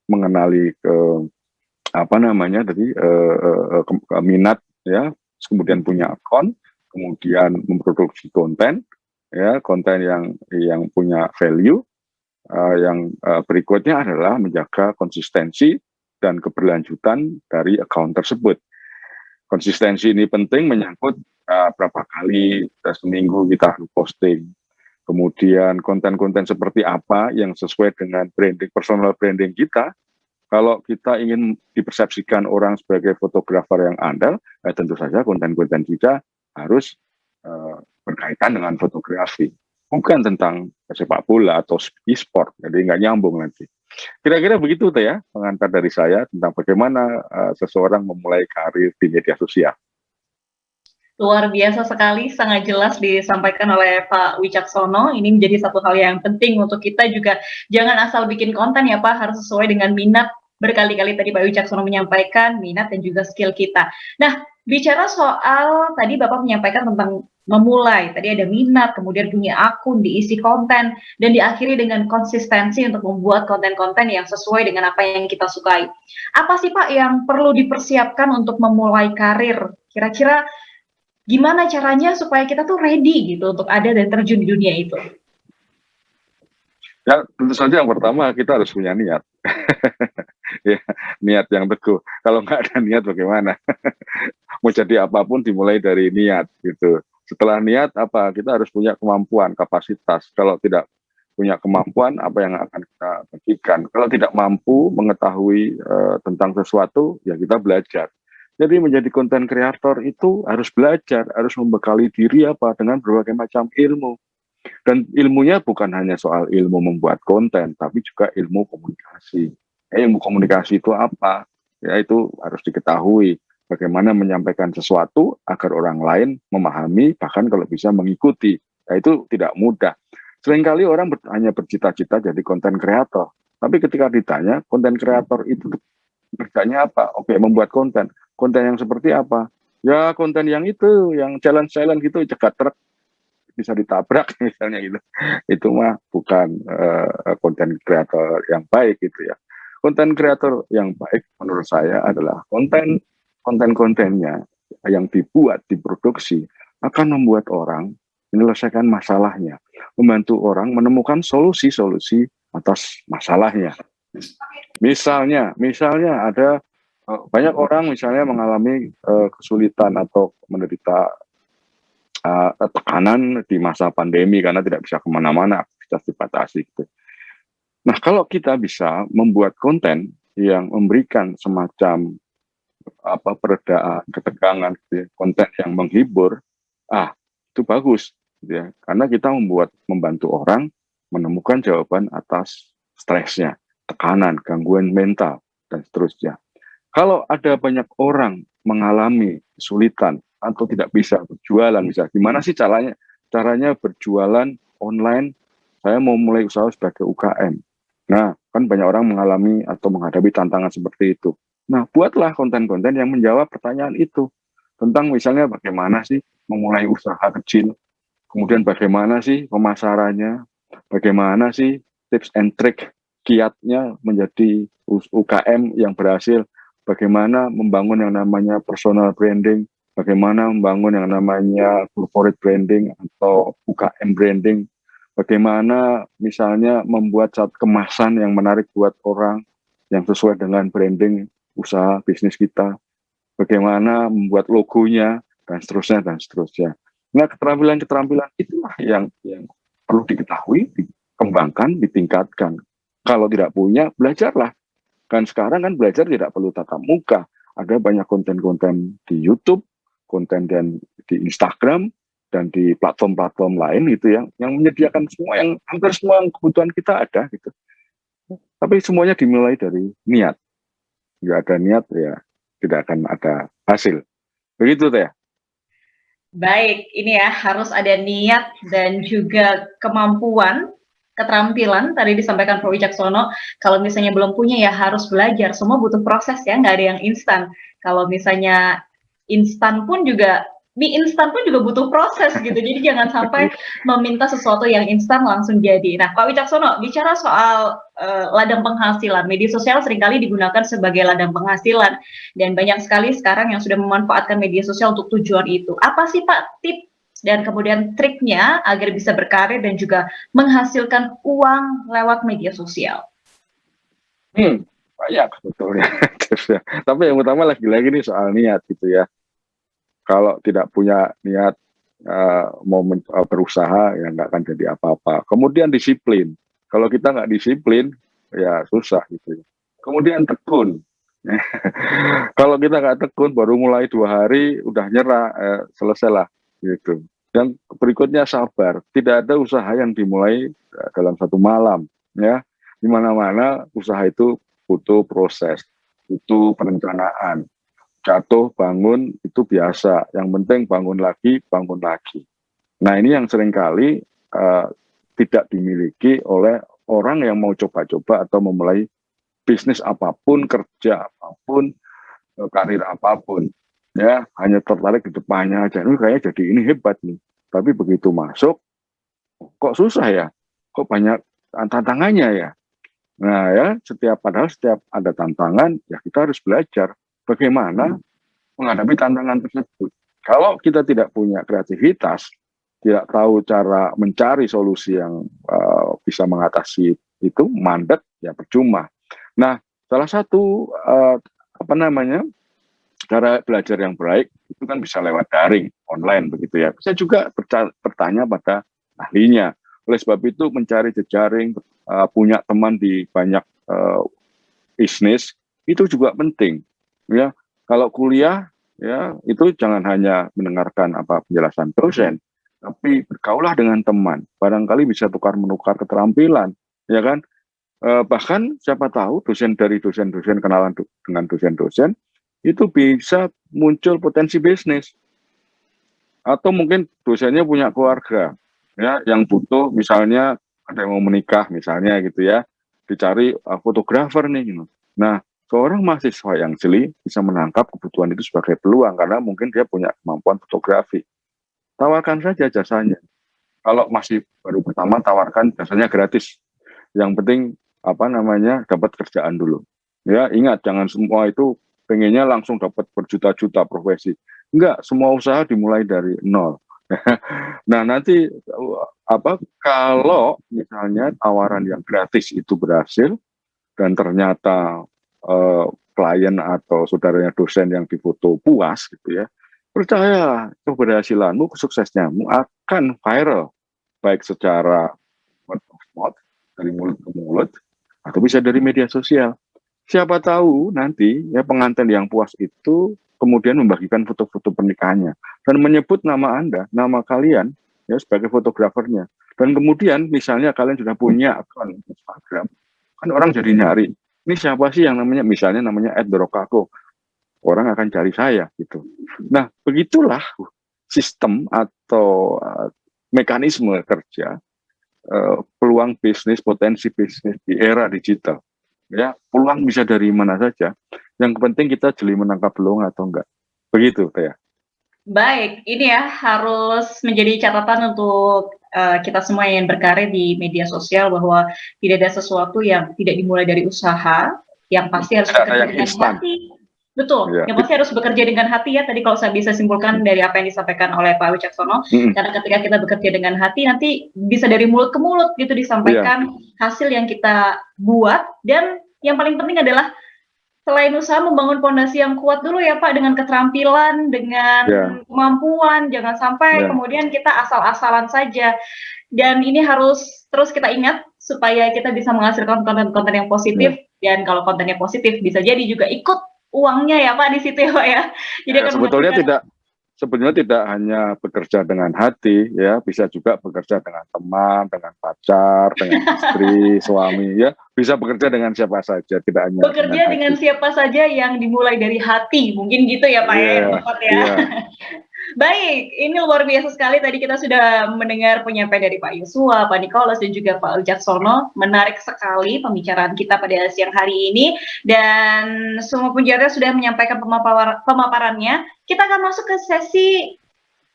mengenali apa namanya tadi minat ya, kemudian punya akun, kemudian memproduksi konten ya, konten yang punya value, yang berikutnya adalah menjaga konsistensi dan keberlanjutan dari akun tersebut. Konsistensi ini penting, menyangkut berapa kali seminggu kita posting. Kemudian konten-konten seperti apa yang sesuai dengan branding, personal branding kita. Kalau kita ingin dipersepsikan orang sebagai fotografer yang andal, tentu saja konten-konten kita harus berkaitan dengan fotografi. Bukan tentang sepak bola atau e-sport, jadi nggak nyambung nanti. Kira-kira begitu tuh ya pengantar dari saya tentang bagaimana seseorang memulai karir di media sosial. Luar biasa sekali, sangat jelas disampaikan oleh Pak Wicaksono. Ini menjadi satu hal yang penting untuk kita juga, jangan asal bikin konten ya Pak, harus sesuai dengan minat. Berkali-kali tadi Pak Wicaksono menyampaikan minat dan juga skill kita. Nah, bicara soal tadi Bapak menyampaikan tentang memulai, tadi ada minat, kemudian punya akun, diisi konten, dan diakhiri dengan konsistensi untuk membuat konten-konten yang sesuai dengan apa yang kita sukai. Apa sih Pak yang perlu dipersiapkan untuk memulai karir? Kira-kira gimana caranya supaya kita tuh ready gitu untuk ada dan terjun di dunia itu? Ya, tentu saja yang pertama kita harus punya niat. Ya, niat yang teguh. Kalau nggak ada niat bagaimana? Mau jadi apapun dimulai dari niat gitu. Setelah niat apa? Kita harus punya kemampuan, kapasitas. Kalau tidak punya kemampuan, apa yang akan kita bagikan? Kalau tidak mampu mengetahui tentang sesuatu, ya kita belajar. Jadi menjadi konten kreator itu harus belajar, harus membekali diri apa dengan berbagai macam ilmu. Dan ilmunya bukan hanya soal ilmu membuat konten, tapi juga ilmu komunikasi. Ilmu komunikasi itu apa? Ya itu harus diketahui. Bagaimana menyampaikan sesuatu agar orang lain memahami, bahkan kalau bisa mengikuti. Ya, itu tidak mudah. Seringkali orang hanya bercita-cita jadi konten kreator. Tapi ketika ditanya, konten kreator itu kerjanya apa? Oke, membuat konten. Konten yang seperti apa? Ya konten yang itu, yang challenge-challenge gitu, cegat truk bisa ditabrak misalnya gitu. Itu mah bukan konten kreator yang baik gitu ya. Konten kreator yang baik menurut saya adalah konten-kontennya yang dibuat, diproduksi akan membuat orang menyelesaikan masalahnya, membantu orang menemukan solusi-solusi atas masalahnya. Misalnya ada banyak orang misalnya mengalami kesulitan atau menderita tekanan di masa pandemi karena tidak bisa kemana-mana, aktivitas dibatasi gitu. Nah, kalau kita bisa membuat konten yang memberikan semacam peredaan, ketegangan, gitu ya, konten yang menghibur, itu bagus, gitu ya. Karena kita membantu orang menemukan jawaban atas stresnya, tekanan, gangguan mental, dan seterusnya. Kalau ada banyak orang mengalami kesulitan atau tidak bisa berjualan, misalnya gimana sih caranya berjualan online? Saya mau mulai usaha sebagai UKM. Nah, kan banyak orang mengalami atau menghadapi tantangan seperti itu. Nah, buatlah konten-konten yang menjawab pertanyaan itu. Tentang misalnya bagaimana sih memulai usaha kecil, kemudian bagaimana sih pemasarannya, bagaimana sih tips and trick kiatnya menjadi UKM yang berhasil, bagaimana membangun yang namanya personal branding, bagaimana membangun yang namanya corporate branding atau UKM branding, bagaimana misalnya membuat satu kemasan yang menarik buat orang yang sesuai dengan branding usaha bisnis kita, bagaimana membuat logonya, dan seterusnya, dan seterusnya. Nah, keterampilan-keterampilan itulah yang perlu diketahui, dikembangkan, ditingkatkan. Kalau tidak punya, belajarlah. Kan sekarang kan belajar tidak perlu tatap muka. Ada banyak konten-konten di YouTube, konten dan di Instagram, dan di platform-platform lain gitu yang menyediakan semua, yang hampir semua kebutuhan kita ada gitu. Tapi semuanya dimulai dari niat. Nggak ada niat ya tidak akan ada hasil. Begitu Teh. Baik, ini ya harus ada niat dan juga kemampuan, keterampilan tadi disampaikan Pak Wicaksono. Kalau misalnya belum punya ya harus belajar. Semua butuh proses ya, nggak ada yang instan. Kalau misalnya instan pun juga mie instan pun juga butuh proses gitu. Jadi jangan sampai meminta sesuatu yang instan langsung jadi. Nah, Pak Wicaksono, bicara soal ladang penghasilan, media sosial seringkali digunakan sebagai ladang penghasilan dan banyak sekali sekarang yang sudah memanfaatkan media sosial untuk tujuan itu. Apa sih Pak tips dan kemudian triknya agar bisa berkarir dan juga menghasilkan uang lewat media sosial? Banyak sebetulnya. Tapi yang utama lagi-lagi nih soal niat gitu ya. Kalau tidak punya niat mau berusaha, ya nggak akan jadi apa-apa. Kemudian disiplin. Kalau kita nggak disiplin, ya susah gitu. Kemudian tekun. Kalau kita nggak tekun, baru mulai 2 hari udah nyerah, selesailah gitu. Dan berikutnya sabar. Tidak ada usaha yang dimulai dalam 1 malam, ya. Di mana-mana usaha itu butuh proses, butuh perencanaan. Jatuh, bangun, itu biasa. Yang penting bangun lagi, bangun lagi. Nah, ini yang seringkali tidak dimiliki oleh orang yang mau coba-coba atau memulai bisnis apapun, kerja apapun, karir apapun. Ya, hanya tertarik di depannya aja. Ini kayaknya jadi ini hebat nih. Tapi begitu masuk, kok susah ya? Kok banyak tantangannya ya? Nah ya, padahal setiap ada tantangan, ya kita harus belajar bagaimana menghadapi tantangan tersebut. Kalau kita tidak punya kreativitas, tidak tahu cara mencari solusi yang bisa mengatasi itu, mandek, ya percuma. Nah, salah satu cara belajar yang baik itu kan bisa lewat daring, online begitu ya. Bisa juga bertanya pada ahlinya. Oleh sebab itu mencari jejaring, punya teman di banyak bisnis itu juga penting. Ya, kalau kuliah ya itu jangan hanya mendengarkan penjelasan dosen, tapi bergaulah dengan teman. Barangkali bisa tukar-menukar keterampilan, ya kan? Bahkan siapa tahu dari dosen-dosen kenalan dengan dosen-dosen itu bisa muncul potensi bisnis. Atau mungkin dosennya punya keluarga, ya, yang butuh misalnya ada yang mau menikah misalnya gitu ya, dicari fotografer nih. Gitu. Nah, seorang mahasiswa yang jeli bisa menangkap kebutuhan itu sebagai peluang karena mungkin dia punya kemampuan fotografi. Tawarkan saja jasanya. Kalau masih baru pertama, tawarkan jasanya gratis. Yang penting dapat kerjaan dulu. Ya, ingat jangan semua itu pengennya langsung dapat berjuta-juta profesi. Enggak, semua usaha dimulai dari nol. Nah, nanti kalau misalnya tawaran yang gratis itu berhasil dan ternyata klien atau saudaranya dosen yang difoto puas gitu ya, percayalah keberhasilanmu, kesuksesmu akan viral, baik secara word of mouth, dari mulut ke mulut, atau bisa dari media sosial. Siapa tahu nanti ya pengantin yang puas itu kemudian membagikan foto-foto pernikahannya dan menyebut nama Anda, nama kalian ya sebagai fotografernya. Dan kemudian misalnya kalian sudah punya akun Instagram, kan orang jadi nyari. Ini siapa sih yang namanya @dorokako. Orang akan cari saya gitu. Nah, begitulah sistem atau mekanisme kerja peluang bisnis, potensi bisnis di era digital. Ya, peluang bisa dari mana saja. Yang penting kita jeli menangkap peluang atau enggak. Begitu, Teh. Baik, ini ya harus menjadi catatan untuk kita semua yang berkarir di media sosial bahwa tidak ada sesuatu yang tidak dimulai dari usaha, yang pasti harus bekerja dengan hati. Betul, yang pasti harus bekerja dengan hati ya. Tadi kalau saya bisa simpulkan dari apa yang disampaikan oleh Pak Wicaksono, karena ketika kita bekerja dengan hati, nanti bisa dari mulut ke mulut gitu disampaikan hasil yang kita buat. Dan yang paling penting adalah selain usaha membangun fondasi yang kuat dulu ya Pak, dengan keterampilan, dengan kemampuan, jangan sampai kemudian kita asal-asalan saja. Dan ini harus terus kita ingat supaya kita bisa menghasilkan konten-konten yang positif, dan kalau kontennya positif bisa jadi juga ikut uangnya ya Pak di situ ya Pak ya. Jadi sebetulnya tidak hanya bekerja dengan hati ya, bisa juga bekerja dengan teman, dengan pacar, dengan istri, suami ya, bisa bekerja dengan siapa saja, tidak hanya bekerja dengan siapa saja yang dimulai dari hati, mungkin gitu ya Pak ya, tepat ya. Baik, ini luar biasa sekali. Tadi kita sudah mendengar penyampaian dari Pak Yosua, Pak Nikolas, dan juga Pak Wicaksono. Menarik sekali pembicaraan kita pada siang hari ini. Dan semua penjara sudah menyampaikan pemaparannya. Kita akan masuk ke sesi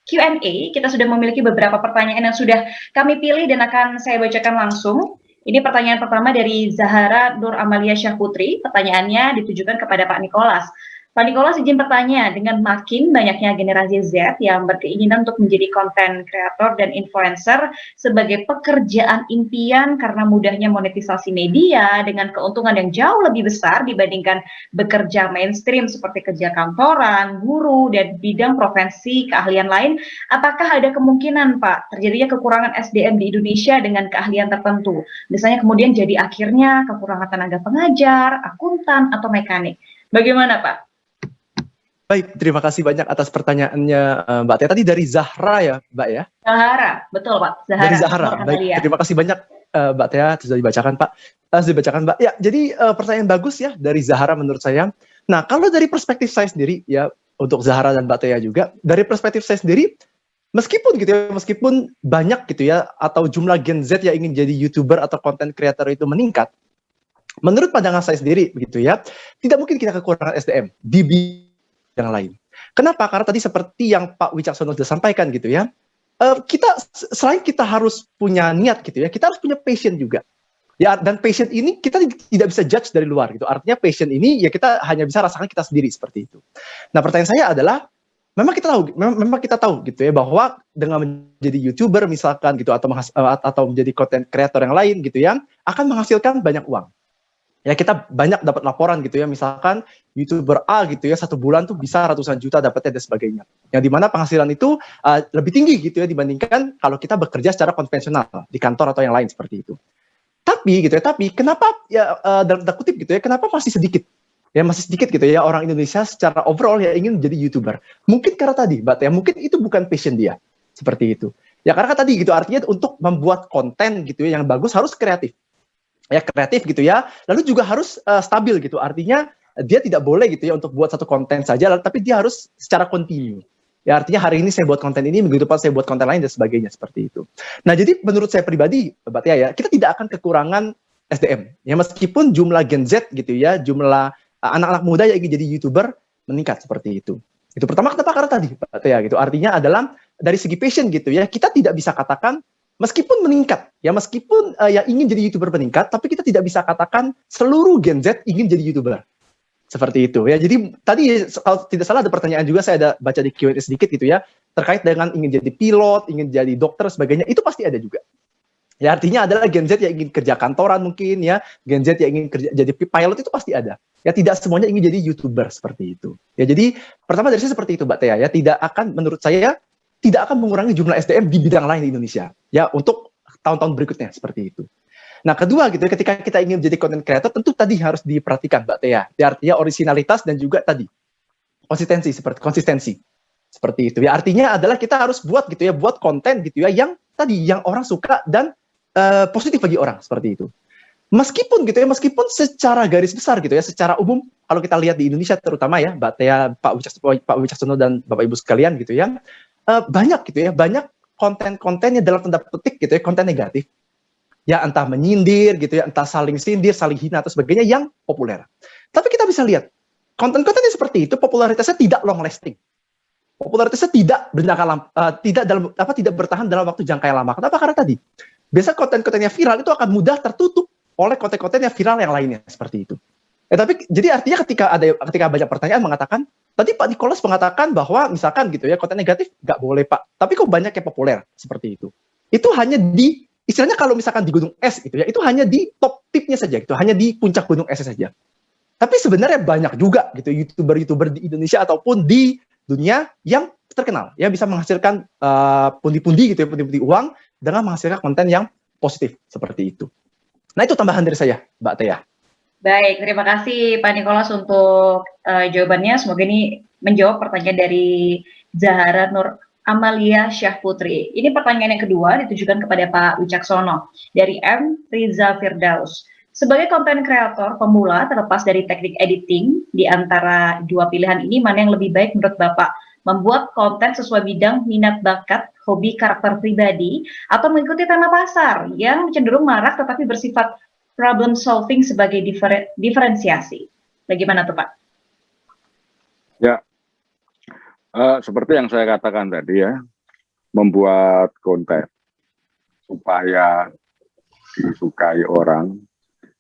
Q&A. Kita sudah memiliki beberapa pertanyaan yang sudah kami pilih dan akan saya bacakan langsung. Ini pertanyaan pertama dari Zahara Nur Amalia Syahputri. Pertanyaannya ditujukan kepada Pak Nikolas. Pak Nikolas, izin bertanya, dengan makin banyaknya generasi Z yang berkeinginan untuk menjadi konten kreator dan influencer sebagai pekerjaan impian karena mudahnya monetisasi media dengan keuntungan yang jauh lebih besar dibandingkan bekerja mainstream seperti kerja kantoran, guru, dan bidang profesi keahlian lain, apakah ada kemungkinan, Pak, terjadinya kekurangan SDM di Indonesia dengan keahlian tertentu? Misalnya kemudian jadi akhirnya kekurangan tenaga pengajar, akuntan, atau mekanik. Bagaimana, Pak? Baik, terima kasih banyak atas pertanyaannya Mbak Tia. Tadi dari Zahra ya, Mbak ya? Zahara, betul Pak. Zahara. Dari Zahra, baik. Terima kasih banyak Mbak Tia, sudah dibacakan Pak. Sudah dibacakan Mbak. Ya, jadi pertanyaan bagus ya dari Zahara menurut saya. Nah, kalau dari perspektif saya sendiri ya, untuk Zahara dan Mbak Tia juga, dari perspektif saya sendiri, meskipun gitu ya, meskipun banyak gitu ya, atau jumlah Gen Z yang ingin jadi YouTuber atau content creator itu meningkat, menurut pandangan saya sendiri begitu ya, tidak mungkin kita kekurangan SDM di yang lain. Kenapa? Karena tadi seperti yang Pak Wicaksono sudah sampaikan gitu ya, kita selain kita harus punya niat gitu ya, kita harus punya passion juga. Ya, dan passion ini kita tidak bisa judge dari luar gitu. Artinya passion ini ya kita hanya bisa rasakan kita sendiri seperti itu. Nah, pertanyaan saya adalah memang kita tahu gitu ya bahwa dengan menjadi YouTuber misalkan gitu atau menjadi content creator yang lain gitu ya akan menghasilkan banyak uang. Ya kita banyak dapat laporan gitu ya, misalkan YouTuber A gitu ya, 1 bulan tuh bisa ratusan juta dapatnya dan sebagainya. Yang dimana penghasilan itu lebih tinggi gitu ya dibandingkan kalau kita bekerja secara konvensional di kantor atau yang lain seperti itu. Tapi gitu ya, kenapa ya dalam tanda kutip gitu ya, kenapa masih sedikit? Ya masih sedikit gitu ya orang Indonesia secara overall ya ingin menjadi YouTuber. Mungkin karena tadi, Mbak Tia, mungkin itu bukan passion dia. Seperti itu. Ya karena kan tadi gitu artinya untuk membuat konten gitu ya yang bagus harus kreatif. Ya kreatif gitu ya, lalu juga harus stabil gitu, artinya dia tidak boleh gitu ya untuk buat satu konten saja, tapi dia harus secara kontinu. Ya artinya hari ini saya buat konten ini, minggu depan saya buat konten lain dan sebagainya seperti itu. Nah jadi menurut saya pribadi, Mbak Tia ya, kita tidak akan kekurangan SDM. Ya meskipun jumlah Gen Z gitu ya, jumlah anak-anak muda yang ingin jadi YouTuber meningkat seperti itu. Itu pertama kenapa? Karena tadi Mbak Tia gitu, artinya adalah dari segi passion gitu ya, kita tidak bisa katakan meskipun meningkat, ya meskipun yang ingin jadi YouTuber meningkat, tapi kita tidak bisa katakan seluruh Gen Z ingin jadi YouTuber. Seperti itu ya. Jadi tadi kalau tidak salah ada pertanyaan juga, saya ada baca di Q&A sedikit gitu ya, terkait dengan ingin jadi pilot, ingin jadi dokter, sebagainya, itu pasti ada juga. Ya artinya adalah Gen Z yang ingin kerja kantoran mungkin ya, Gen Z yang ingin kerja jadi pilot itu pasti ada. Ya tidak semuanya ingin jadi YouTuber seperti itu. Ya jadi pertama dari saya seperti itu Mbak Tia ya, tidak akan menurut saya tidak akan mengurangi jumlah SDM di bidang lain di Indonesia ya untuk tahun-tahun berikutnya seperti itu. Nah kedua gitu ya, ketika kita ingin menjadi content creator tentu tadi harus diperhatikan Mbak Tia, ya, artinya originalitas dan juga tadi konsistensi seperti itu ya, artinya adalah kita harus buat gitu ya, buat konten gitu ya yang tadi yang orang suka dan positif bagi orang seperti itu. Meskipun gitu ya, meskipun secara garis besar gitu ya, secara umum kalau kita lihat di Indonesia terutama ya Mbak Tia, Pak Wicaksono dan Bapak Ibu sekalian gitu ya, banyak gitu ya, banyak konten-konten yang dalam tanda petik gitu ya, konten negatif. Ya entah menyindir gitu ya, entah saling sindir, saling hina atau sebagainya yang populer. Tapi kita bisa lihat, konten-konten yang seperti itu popularitasnya tidak long lasting. Popularitasnya tidak bertahan dalam waktu jangka yang lama. Kenapa? Karena tadi biasa konten-konten yang viral itu akan mudah tertutup oleh konten-konten yang viral yang lainnya seperti itu. Tapi jadi artinya ketika banyak pertanyaan mengatakan, tadi Pak Nikolas mengatakan bahwa misalkan gitu ya konten negatif nggak boleh Pak, tapi kok banyak yang populer seperti itu. Itu hanya di istilahnya kalau misalkan di gunung es gitu ya, itu hanya di top tipnya saja gitu, hanya di puncak gunung es saja. Tapi sebenarnya banyak juga gitu YouTuber di Indonesia ataupun di dunia yang terkenal, yang bisa menghasilkan pundi-pundi gitu ya, pundi-pundi uang dengan menghasilkan konten yang positif seperti itu. Nah itu tambahan dari saya, Mbak Tia. Baik, terima kasih Pak Nikolas untuk jawabannya. Semoga ini menjawab pertanyaan dari Zahara Nur Amalia Syahputri. Ini pertanyaan yang kedua ditujukan kepada Pak Wicaksono dari M. Riza Firdaus. Sebagai konten kreator pemula terlepas dari teknik editing, di antara dua pilihan ini mana yang lebih baik menurut Bapak? membuat konten sesuai bidang minat bakat, hobi, karakter pribadi, atau mengikuti tema pasar yang cenderung marak tetapi bersifat problem solving sebagai diferensiasi. Bagaimana tuh Pak? Ya, seperti yang saya katakan tadi ya, membuat konten supaya disukai orang,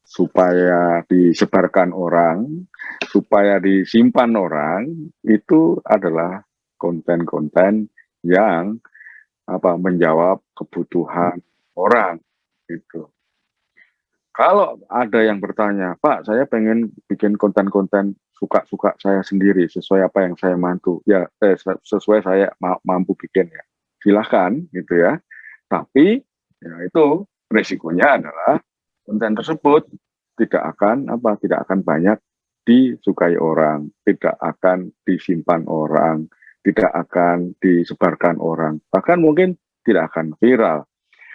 supaya disebarkan orang, supaya disimpan orang, itu adalah konten-konten yang menjawab kebutuhan orang gitu. Kalau ada yang bertanya, Pak, saya pengen bikin konten-konten suka-suka saya sendiri, sesuai apa yang saya mampu, ya sesuai saya mampu bikin ya, silahkan gitu ya. Tapi ya itu resikonya adalah konten tersebut tidak akan banyak disukai orang, tidak akan disimpan orang, tidak akan disebarkan orang, bahkan mungkin tidak akan viral.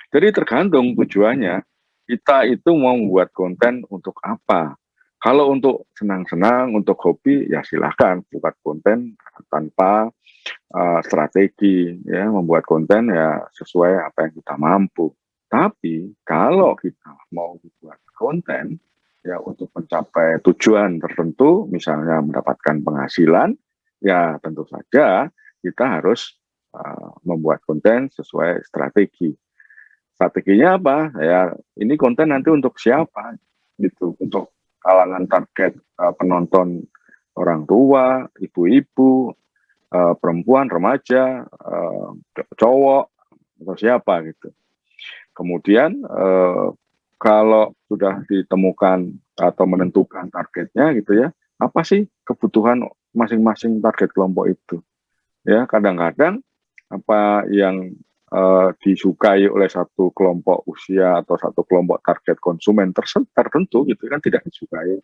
Jadi tergantung tujuannya, kita itu mau membuat konten untuk apa. Kalau untuk senang-senang, untuk hobi, ya silahkan buat konten tanpa strategi, ya membuat konten ya sesuai apa yang kita mampu. Tapi kalau kita mau membuat konten ya untuk mencapai tujuan tertentu, misalnya mendapatkan penghasilan, ya tentu saja kita harus membuat konten sesuai strategi. Strateginya apa? Ya, ini konten nanti untuk siapa? Gitu, untuk kalangan target penonton orang tua, ibu-ibu, perempuan, remaja, cowok, atau siapa gitu. Kemudian kalau sudah ditemukan atau menentukan targetnya gitu ya, apa sih kebutuhan masing-masing target kelompok itu? Ya, kadang-kadang apa yang disukai oleh satu kelompok usia atau satu kelompok target konsumen tertentu gitu kan tidak disukai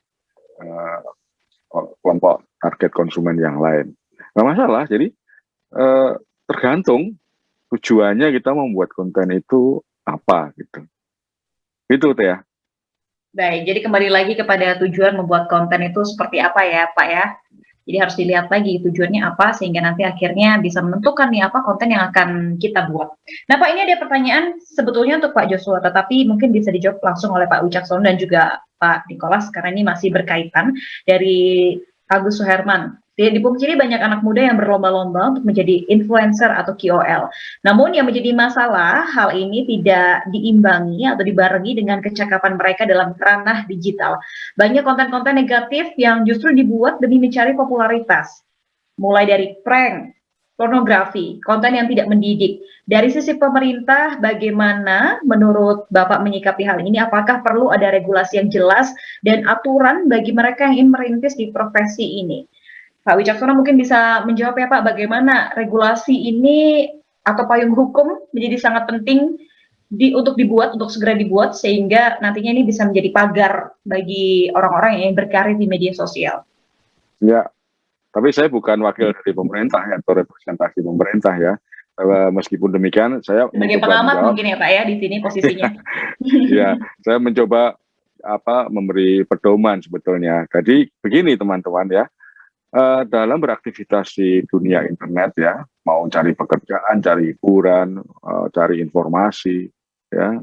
kelompok target konsumen yang lain. Nggak masalah, jadi tergantung tujuannya kita membuat konten itu apa gitu. Itu tuh ya. Baik, jadi kembali lagi kepada tujuan membuat konten itu seperti apa ya Pak ya. Jadi harus dilihat lagi tujuannya apa sehingga nanti akhirnya bisa menentukan nih apa konten yang akan kita buat. Nah Pak, ini ada pertanyaan sebetulnya untuk Pak Joshua, tetapi mungkin bisa dijawab langsung oleh Pak Wicaksono dan juga Pak Nicholas karena ini masih berkaitan dari Agus Suherman. Di Pungkiri banyak anak muda yang berlomba-lomba untuk menjadi influencer atau KOL. Namun yang menjadi masalah, hal ini tidak diimbangi atau dibarengi dengan kecakapan mereka dalam ranah digital. Banyak konten-konten negatif yang justru dibuat demi mencari popularitas. Mulai dari prank, pornografi, konten yang tidak mendidik. Dari sisi pemerintah, bagaimana menurut Bapak menyikapi hal ini? Apakah perlu ada regulasi yang jelas dan aturan bagi mereka yang ingin merintis di profesi ini? Pak Wicaksono mungkin bisa menjawab ya Pak, bagaimana regulasi ini atau payung hukum menjadi sangat penting untuk segera dibuat sehingga nantinya ini bisa menjadi pagar bagi orang-orang yang berkarir di media sosial. Ya, tapi saya bukan wakil dari pemerintah ya, atau representasi pemerintah ya. Meskipun demikian, saya sebagai pengamat mungkin ya Pak ya di sini posisinya. Ya, saya mencoba memberi pedoman sebetulnya. Jadi begini teman-teman ya. Dalam beraktivitas di dunia internet ya, mau cari pekerjaan, cari hiburan, cari informasi, ya,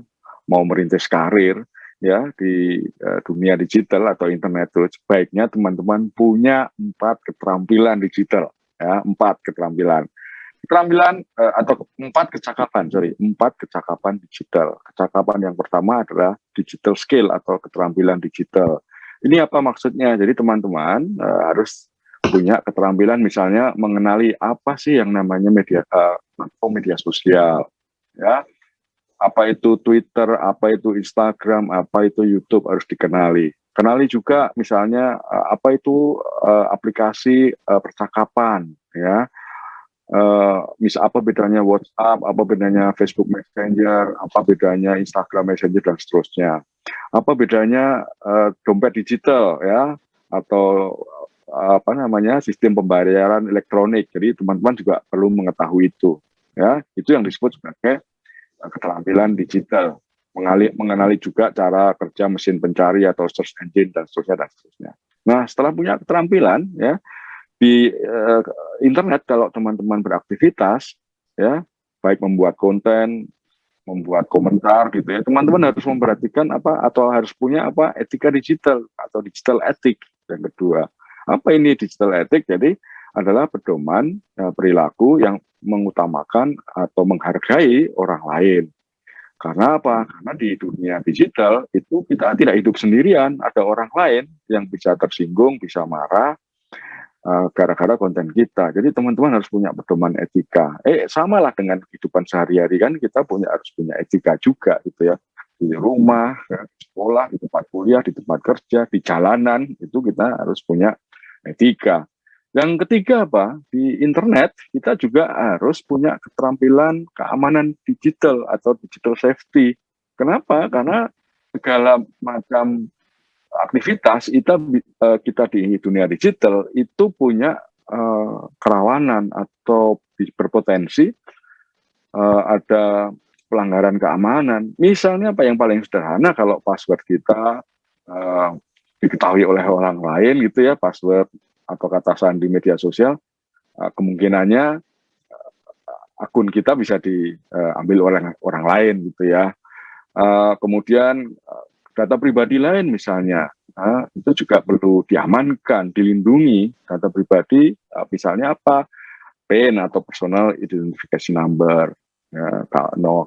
mau merintis karir, ya di dunia digital atau internet itu sebaiknya teman-teman punya 4 keterampilan digital, ya 4 keterampilan atau 4 kecakapan, 4 kecakapan digital. Kecakapan yang pertama adalah digital skill atau keterampilan digital. Ini apa maksudnya? Jadi teman-teman harus punya keterampilan misalnya mengenali apa sih yang namanya media sosial, ya, apa itu Twitter, apa itu Instagram, apa itu YouTube harus dikenali. Kenali juga misalnya apa itu aplikasi percakapan, ya, misal apa bedanya WhatsApp, apa bedanya Facebook Messenger, apa bedanya Instagram Messenger dan seterusnya. Apa bedanya dompet digital, ya, atau sistem pembayaran elektronik. Jadi teman-teman juga perlu mengetahui itu, ya. Itu yang disebut sebagai keterampilan digital. Mengenali juga cara kerja mesin pencari atau search engine dan seterusnya. Nah, setelah punya keterampilan, ya, di internet kalau teman-teman beraktivitas, ya, baik membuat konten, membuat komentar gitu ya, teman-teman harus memperhatikan apa atau harus punya apa etika digital atau digital ethic. Yang kedua, apa ini digital ethic? Jadi adalah pedoman perilaku yang mengutamakan atau menghargai orang lain. Karena apa? Karena di dunia digital itu kita tidak hidup sendirian, ada orang lain yang bisa tersinggung, bisa marah gara-gara konten kita. Jadi teman-teman harus punya pedoman etika. Samalah dengan kehidupan sehari-hari kan kita harus punya etika juga gitu ya. Di rumah, di sekolah, di tempat kuliah, di tempat kerja, di jalanan itu kita harus punya etika. Yang ketiga apa? Di internet kita juga harus punya keterampilan keamanan digital atau digital safety. Kenapa? Karena segala macam aktivitas kita di dunia digital itu punya kerawanan atau berpotensi ada pelanggaran keamanan. Misalnya apa yang paling sederhana, kalau password kita diketahui oleh orang lain gitu ya, password atau kata sandi media sosial, kemungkinannya akun kita bisa diambil oleh orang lain gitu ya. Kemudian data pribadi lain misalnya, itu juga perlu diamankan, dilindungi. Data pribadi misalnya apa? PIN atau personal identification number, ya,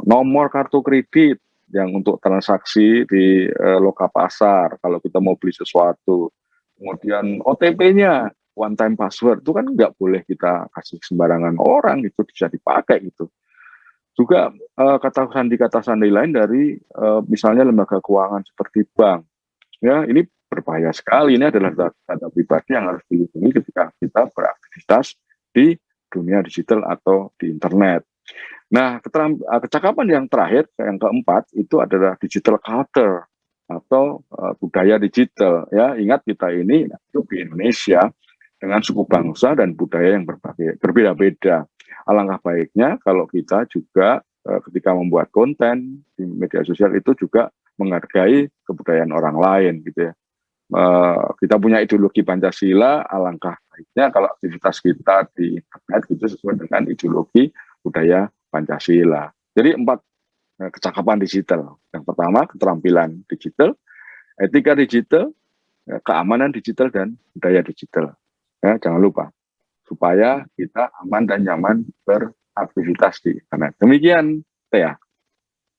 nomor kartu kredit yang untuk transaksi di Lokapasar kalau kita mau beli sesuatu. Kemudian OTP-nya, one time password, itu kan nggak boleh kita kasih sembarangan orang, itu bisa dipakai gitu. Juga kata sandi lain dari misalnya lembaga keuangan seperti bank. Ya, ini berbahaya sekali. Ini adalah data pribadi yang harus dilindungi ketika kita beraktivitas di dunia digital atau di internet. Nah, kecakapan yang terakhir, yang keempat, itu adalah digital culture atau budaya digital. Ya, ingat kita ini hidup di Indonesia dengan suku bangsa dan budaya yang berbeda-beda. Alangkah baiknya kalau kita juga ketika membuat konten di media sosial itu juga menghargai kebudayaan orang lain gitu ya. Kita punya ideologi Pancasila, alangkah baiknya kalau aktivitas kita di internet itu sesuai dengan ideologi budaya Pancasila. Jadi 4 kecakapan digital. Yang pertama, keterampilan digital, etika digital, keamanan digital, dan budaya digital. Ya, jangan lupa, supaya kita aman dan nyaman beraktivitas di internet. Demikian, Tia.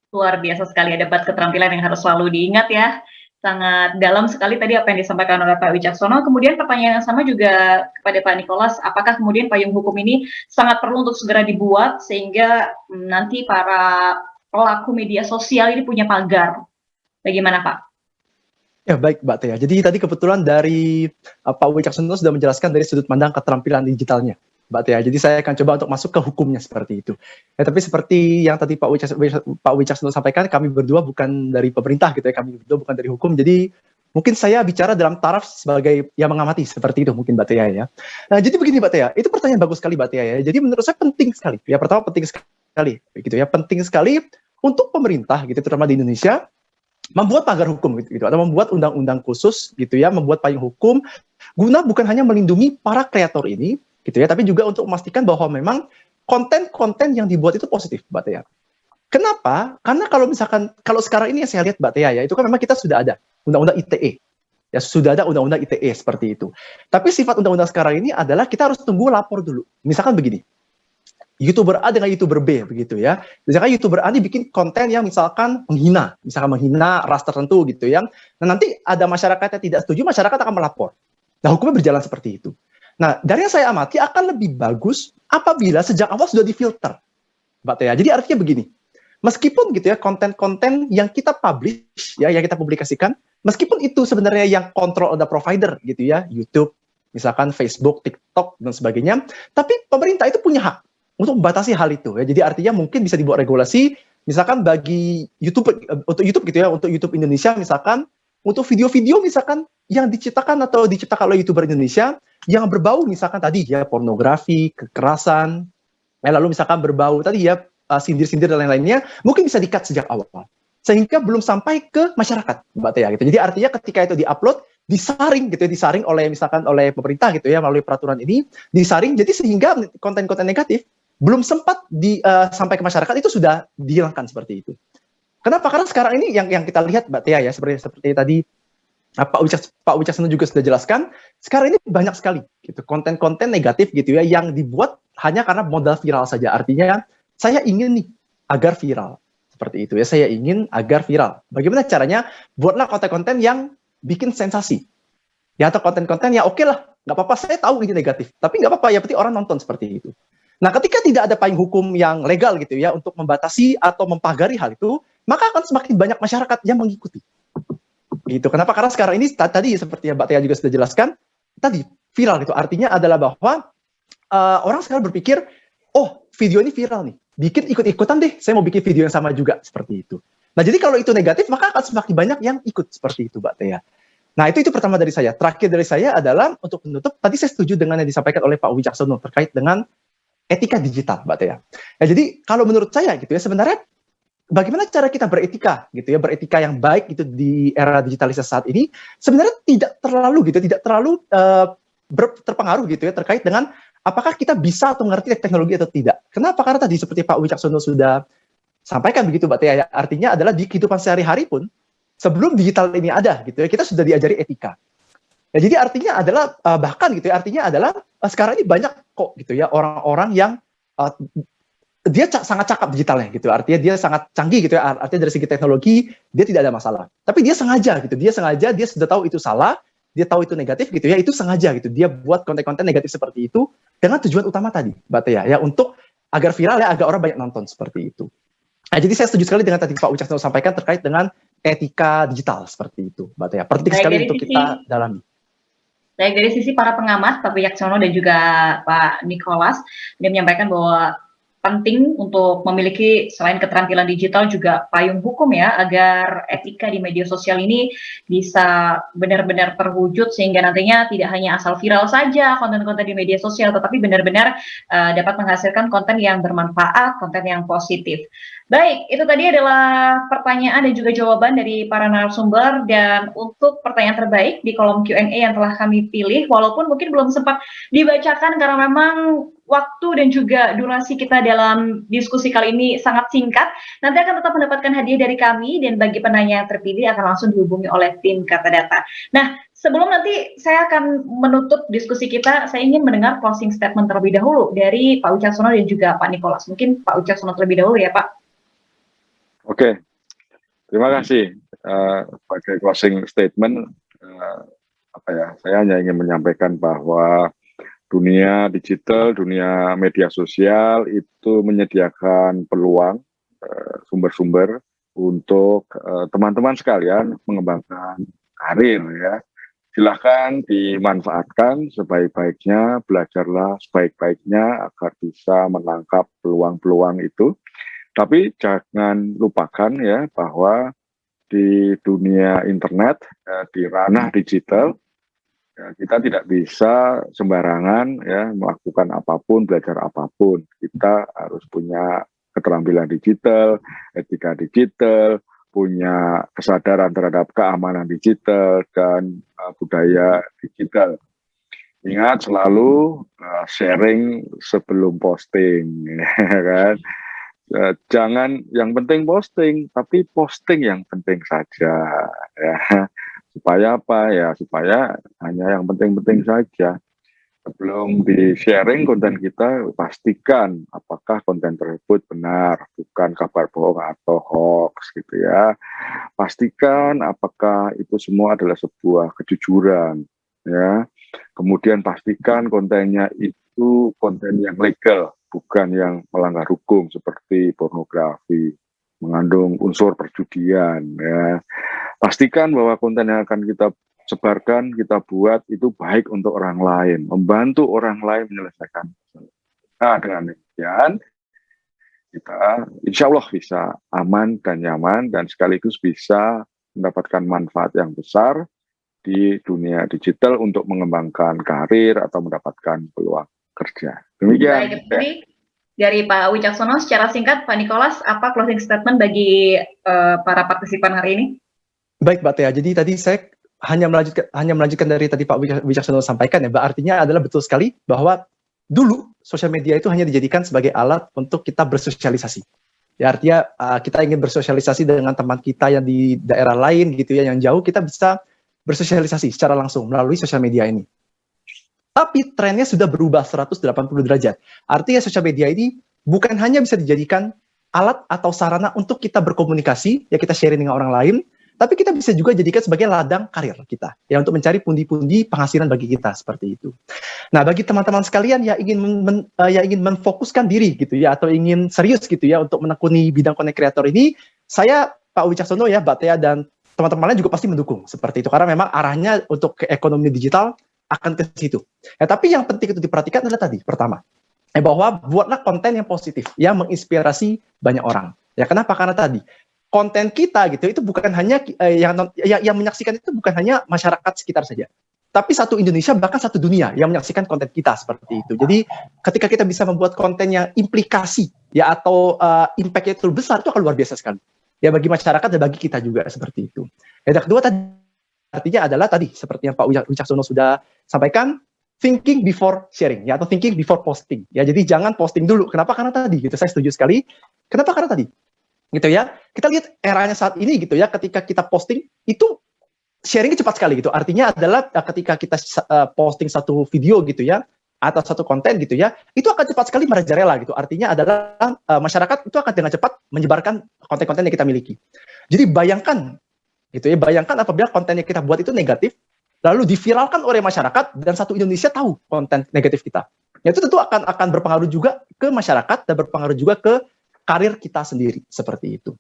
Luar biasa sekali, ada 4 keterampilan yang harus selalu diingat ya. Sangat dalam sekali tadi apa yang disampaikan oleh Pak Wicaksono. Kemudian pertanyaan yang sama juga kepada Pak Nicholas, apakah kemudian payung hukum ini sangat perlu untuk segera dibuat sehingga nanti para pelaku media sosial ini punya pagar? Bagaimana Pak? Ya baik Mbak Tia. Jadi tadi kebetulan dari Pak Wicaksono sudah menjelaskan dari sudut pandang keterampilan digitalnya, Mbak Tia. Jadi saya akan coba untuk masuk ke hukumnya seperti itu. Ya, tapi seperti yang tadi Pak Wicaksono sampaikan, kami berdua bukan dari pemerintah gitu ya, kami berdua bukan dari hukum. Jadi mungkin saya bicara dalam taraf sebagai yang mengamati seperti itu mungkin Mbak Tia ya. Nah jadi begini Mbak Tia, itu pertanyaan bagus sekali Mbak Tia ya. Jadi menurut saya penting sekali. Ya pertama penting sekali, gitu ya, penting sekali untuk pemerintah gitu, terutama di Indonesia, membuat pagar hukum gitu, atau membuat undang-undang khusus gitu ya, membuat payung hukum guna bukan hanya melindungi para kreator ini gitu ya, tapi juga untuk memastikan bahwa memang konten-konten yang dibuat itu positif, Mbak Tia. Kenapa? Karena kalau sekarang ini yang saya lihat Mbak Tia ya, itu kan memang kita sudah ada undang-undang ITE. Ya sudah ada undang-undang ITE seperti itu. Tapi sifat undang-undang sekarang ini adalah kita harus tunggu lapor dulu. Misalkan begini, YouTuber A dengan YouTuber B begitu ya. Misalkan YouTuber A ini bikin konten yang misalkan menghina ras tertentu gitu ya. Nah nanti ada masyarakat yang tidak setuju, masyarakat akan melapor. Nah hukumnya berjalan seperti itu. Nah dari yang saya amati akan lebih bagus apabila sejak awal sudah difilter, Mbak Tia. Jadi artinya begini, meskipun gitu ya konten-konten yang kita publish ya, yang kita publikasikan, meskipun itu sebenarnya yang kontrol ada provider gitu ya, YouTube, misalkan Facebook, TikTok dan sebagainya, tapi pemerintah itu punya hak untuk membatasi hal itu ya. Jadi artinya mungkin bisa dibuat regulasi misalkan bagi YouTube, untuk YouTube gitu ya, untuk YouTube Indonesia misalkan, untuk video-video misalkan yang diciptakan oleh YouTuber Indonesia yang berbau misalkan tadi ya pornografi, kekerasan, lalu misalkan berbau tadi ya sindir-sindir dan lain-lainnya, mungkin bisa di-cut sejak awal sehingga belum sampai ke masyarakat, Mbak Tia gitu. Jadi artinya ketika itu di-upload disaring gitu ya, disaring oleh misalkan oleh pemerintah gitu ya melalui peraturan ini, disaring jadi sehingga konten-konten negatif belum sempat sampai ke masyarakat itu sudah dihilangkan seperti itu. Kenapa? Karena sekarang ini yang kita lihat Mbak Tia ya, seperti tadi Pak Wicaksono juga sudah jelaskan, sekarang ini banyak sekali gitu konten-konten negatif gitu ya yang dibuat hanya karena modal viral saja. Artinya saya ingin nih agar viral. Seperti itu ya, saya ingin agar viral. Bagaimana caranya? Buatlah konten-konten yang bikin sensasi. Ya, atau konten-konten ya oke lah, nggak apa-apa, saya tahu ini negatif, tapi nggak apa-apa, ya penting orang nonton seperti itu. Nah, ketika tidak ada payung hukum yang legal gitu ya, untuk membatasi atau mempagari hal itu, maka akan semakin banyak masyarakat yang mengikuti. Gitu. Kenapa? Karena sekarang ini tadi seperti yang Mbak Tia juga sudah jelaskan, tadi viral itu artinya adalah bahwa orang sekarang berpikir, oh video ini viral nih, bikin ikut-ikutan deh, saya mau bikin video yang sama juga, seperti itu. Nah, jadi kalau itu negatif, maka akan semakin banyak yang ikut seperti itu, Mbak Tia. Nah, itu pertama dari saya. Terakhir dari saya adalah untuk menutup, tadi saya setuju dengan yang disampaikan oleh Pak Wicaksono terkait dengan etika digital, Mbak Tia. Ya, jadi kalau menurut saya gitu ya, sebenarnya bagaimana cara kita beretika gitu ya, beretika yang baik gitu di era digitalisasi saat ini, sebenarnya tidak terlalu terpengaruh gitu ya terkait dengan apakah kita bisa atau mengerti teknologi atau tidak. Kenapa? Karena tadi seperti Pak Wicaksono sudah sampaikan begitu Mbak Tia, ya, artinya adalah di kehidupan sehari-hari pun sebelum digital ini ada gitu ya, kita sudah diajari etika. Ya, jadi artinya adalah bahkan gitu ya, artinya adalah sekarang ini banyak kok gitu ya orang-orang yang dia sangat cakap digitalnya gitu, artinya dia sangat canggih gitu ya, artinya dari segi teknologi dia tidak ada masalah. Tapi dia sengaja gitu, dia sudah tahu itu salah, dia tahu itu negatif gitu ya, itu sengaja gitu, dia buat konten-konten negatif seperti itu dengan tujuan utama tadi, Mbak Tia, ya untuk agar viral ya, agar orang banyak nonton seperti itu. Nah, jadi saya setuju sekali dengan tadi Pak Wicaksono sampaikan terkait dengan etika digital seperti itu, Mbak Tia. Penting sekali untuk kita dalami. Baik, dari sisi para pengamat, Pak Wicaksono dan juga Pak Nicholas, dia menyampaikan bahwa penting untuk memiliki selain keterampilan digital juga payung hukum ya, agar etika di media sosial ini bisa benar-benar terwujud sehingga nantinya tidak hanya asal viral saja konten-konten di media sosial, tetapi benar-benar dapat menghasilkan konten yang bermanfaat, konten yang positif. Baik, itu tadi adalah pertanyaan dan juga jawaban dari para narasumber, dan untuk pertanyaan terbaik di kolom Q&A yang telah kami pilih, walaupun mungkin belum sempat dibacakan karena memang waktu dan juga durasi kita dalam diskusi kali ini sangat singkat, nanti akan tetap mendapatkan hadiah dari kami, dan bagi penanya yang terpilih akan langsung dihubungi oleh tim Kata Data. Nah, sebelum nanti saya akan menutup diskusi kita, saya ingin mendengar closing statement terlebih dahulu dari Pak Wicaksono dan juga Pak Nicholas. Mungkin Pak Wicaksono terlebih dahulu ya, Pak. Oke, terima kasih. Sebagai closing statement, saya hanya ingin menyampaikan bahwa dunia digital, dunia media sosial itu menyediakan peluang sumber-sumber untuk teman-teman sekalian mengembangkan karir ya. Silahkan dimanfaatkan sebaik-baiknya, belajarlah sebaik-baiknya agar bisa menangkap peluang-peluang itu. Tapi jangan lupakan ya bahwa di dunia internet, di ranah digital, ya, kita tidak bisa sembarangan ya melakukan apapun, belajar apapun. Kita harus punya keterampilan digital, etika digital, punya kesadaran terhadap keamanan digital dan budaya digital. Ingat selalu sharing sebelum posting, ya kan? Jangan yang penting posting, tapi posting yang penting saja, ya. Supaya apa ya? Supaya hanya yang penting-penting saja. Sebelum di-sharing konten kita, pastikan apakah konten tersebut benar, bukan kabar bohong atau hoax gitu ya. Pastikan apakah itu semua adalah sebuah kejujuran, ya. Kemudian pastikan kontennya itu konten yang legal, bukan yang melanggar hukum seperti pornografi, mengandung unsur perjudian ya. Pastikan bahwa konten yang akan kita sebarkan, kita buat itu baik untuk orang lain, membantu orang lain menyelesaikan. Nah, dengan demikian kita insya Allah bisa aman dan nyaman dan sekaligus bisa mendapatkan manfaat yang besar di dunia digital untuk mengembangkan karir atau mendapatkan peluang kerja. Demikian. Baik, dari Pak Wicaksono, secara singkat, Pak Nicholas, apa closing statement bagi para partisipan hari ini? Baik, Mbak Tia. Jadi tadi saya hanya melanjutkan dari tadi Pak Wicaksono sampaikan ya, Mbak, artinya adalah betul sekali bahwa dulu sosial media itu hanya dijadikan sebagai alat untuk kita bersosialisasi. Ya, artinya kita ingin bersosialisasi dengan teman kita yang di daerah lain gitu ya, yang jauh, kita bisa bersosialisasi secara langsung melalui sosial media ini. Tapi trennya sudah berubah 180 derajat. Artinya sosial media ini bukan hanya bisa dijadikan alat atau sarana untuk kita berkomunikasi, ya kita sharing dengan orang lain, tapi kita bisa juga jadikan sebagai ladang karir kita, ya untuk mencari pundi-pundi penghasilan bagi kita, seperti itu. Nah, bagi teman-teman sekalian yang ingin memfokuskan diri gitu ya, atau ingin serius gitu ya untuk menekuni bidang content creator ini, saya Pak Wicaksono ya, Mbak Tia dan teman-teman lain juga pasti mendukung seperti itu, karena memang arahnya untuk ke ekonomi digital akan ke situ. Ya, tapi yang penting itu diperhatikan adalah tadi, pertama, bahwa buatlah konten yang positif, yang menginspirasi banyak orang. Ya, kenapa? Karena tadi konten kita gitu itu bukan hanya yang menyaksikan itu bukan hanya masyarakat sekitar saja, tapi satu Indonesia bahkan satu dunia yang menyaksikan konten kita, seperti itu. Jadi ketika kita bisa membuat konten yang implikasi ya atau impact-nya itu besar, itu akan luar biasa sekali ya bagi masyarakat dan bagi kita juga, seperti itu. Yang kedua tadi artinya adalah tadi seperti yang Pak Wicaksono sudah sampaikan, thinking before sharing ya, atau thinking before posting ya. Jadi jangan posting dulu. Kenapa? Karena tadi gitu, saya setuju sekali. Kenapa? Karena tadi gitu ya, kita lihat eranya saat ini gitu ya, ketika kita posting itu sharingnya cepat sekali gitu. Artinya adalah ketika kita posting satu video gitu ya, atau satu konten gitu ya, itu akan cepat sekali merajalela gitu. Artinya adalah masyarakat itu akan dengan cepat menyebarkan konten-konten yang kita miliki. Jadi bayangkan gitu ya, bayangkan apabila konten yang kita buat itu negatif, lalu diviralkan oleh masyarakat dan satu Indonesia tahu konten negatif kita. Ya, itu tentu akan berpengaruh juga ke masyarakat dan berpengaruh juga ke karir kita sendiri, seperti itu.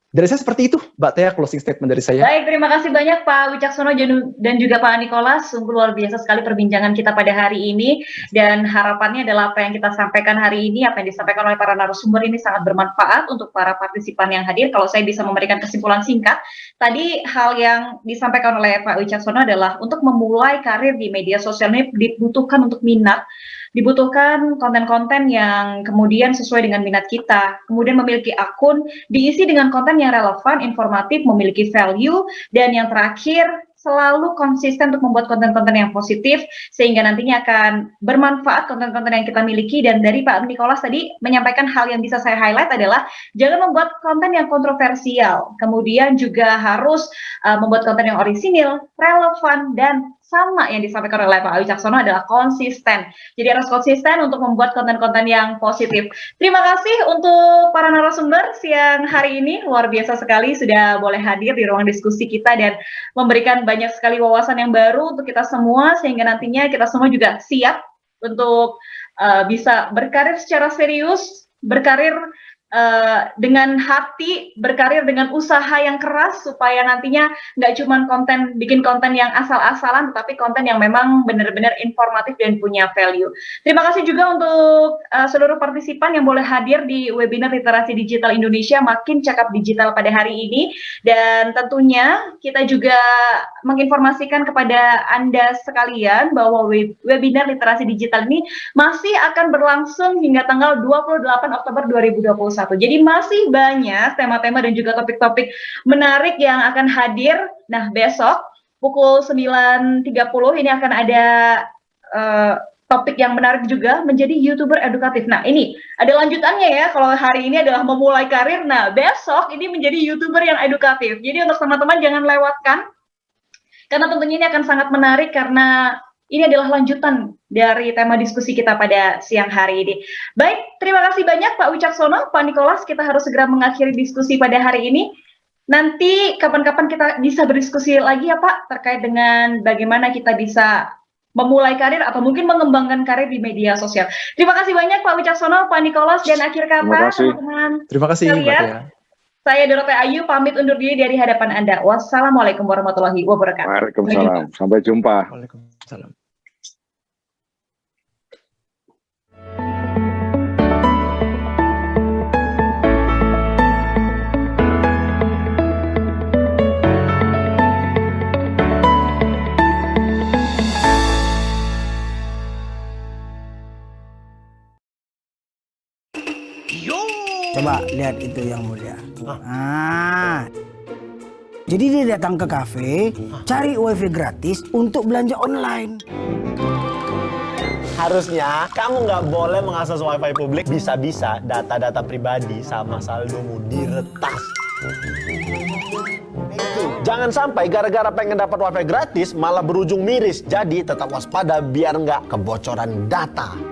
Dari saya seperti itu, Mbak Tia, closing statement dari saya. Baik, terima kasih banyak Pak Wicaksono dan juga Pak Nikolas. Sungguh luar biasa sekali perbincangan kita pada hari ini, dan harapannya adalah apa yang kita sampaikan hari ini, apa yang disampaikan oleh para narasumber ini sangat bermanfaat untuk para partisipan yang hadir. Kalau saya bisa memberikan kesimpulan singkat, tadi hal yang disampaikan oleh Pak Wicaksono adalah untuk memulai karir di media sosial ini dibutuhkan untuk minat, dibutuhkan konten-konten yang kemudian sesuai dengan minat kita, kemudian memiliki akun, diisi dengan konten yang relevan, informatif, memiliki value, dan yang terakhir, selalu konsisten untuk membuat konten-konten yang positif, sehingga nantinya akan bermanfaat konten-konten yang kita miliki. Dan dari Pak Nikolas tadi menyampaikan hal yang bisa saya highlight adalah, jangan membuat konten yang kontroversial, kemudian juga harus membuat konten yang orisinil, relevan, dan sama yang disampaikan oleh Pak Wicaksono adalah konsisten. Jadi harus konsisten untuk membuat konten-konten yang positif. Terima kasih untuk para narasumber siang hari ini, luar biasa sekali sudah boleh hadir di ruang diskusi kita dan memberikan banyak sekali wawasan yang baru untuk kita semua, sehingga nantinya kita semua juga siap untuk bisa berkarir secara serius, berkarir dengan hati, berkarir dengan usaha yang keras, supaya nantinya nggak cuma bikin konten yang asal-asalan, tetapi konten yang memang benar-benar informatif dan punya value. Terima kasih juga untuk seluruh partisipan yang boleh hadir di webinar Literasi Digital Indonesia Makin Cakap Digital pada hari ini, dan tentunya kita juga menginformasikan kepada Anda sekalian bahwa webinar Literasi Digital ini masih akan berlangsung hingga tanggal 28 Oktober 2021. Jadi masih banyak tema-tema dan juga topik-topik menarik yang akan hadir. Nah, besok pukul 9.30 ini akan ada topik yang menarik juga, menjadi YouTuber edukatif. Nah, ini ada lanjutannya ya. Kalau hari ini adalah memulai karir, nah besok ini menjadi YouTuber yang edukatif. Jadi untuk teman-teman jangan lewatkan, karena tentunya ini akan sangat menarik, karena ini adalah lanjutan dari tema diskusi kita pada siang hari ini. Baik, terima kasih banyak Pak Wicaksono, Pak Nikolas. Kita harus segera mengakhiri diskusi pada hari ini. Nanti kapan-kapan kita bisa berdiskusi lagi ya Pak, terkait dengan bagaimana kita bisa memulai karir atau mungkin mengembangkan karir di media sosial. Terima kasih banyak Pak Wicaksono, Pak Nikolas, dan akhir kata teman-teman. Terima kasih Mbak Tia. Saya Dorothea Ayu pamit undur diri dari hadapan Anda. Wassalamualaikum warahmatullahi wabarakatuh. Waalaikumsalam. Sampai jumpa. Waalaikumsalam. Coba lihat itu yang mulia. Ah, Jadi dia datang ke kafe, cari wifi gratis untuk belanja online. Harusnya kamu nggak boleh mengakses wifi publik, bisa-bisa data-data pribadi sama saldomu diretas. Jangan sampai gara-gara pengen dapat wifi gratis malah berujung miris. Jadi tetap waspada biar nggak kebocoran data.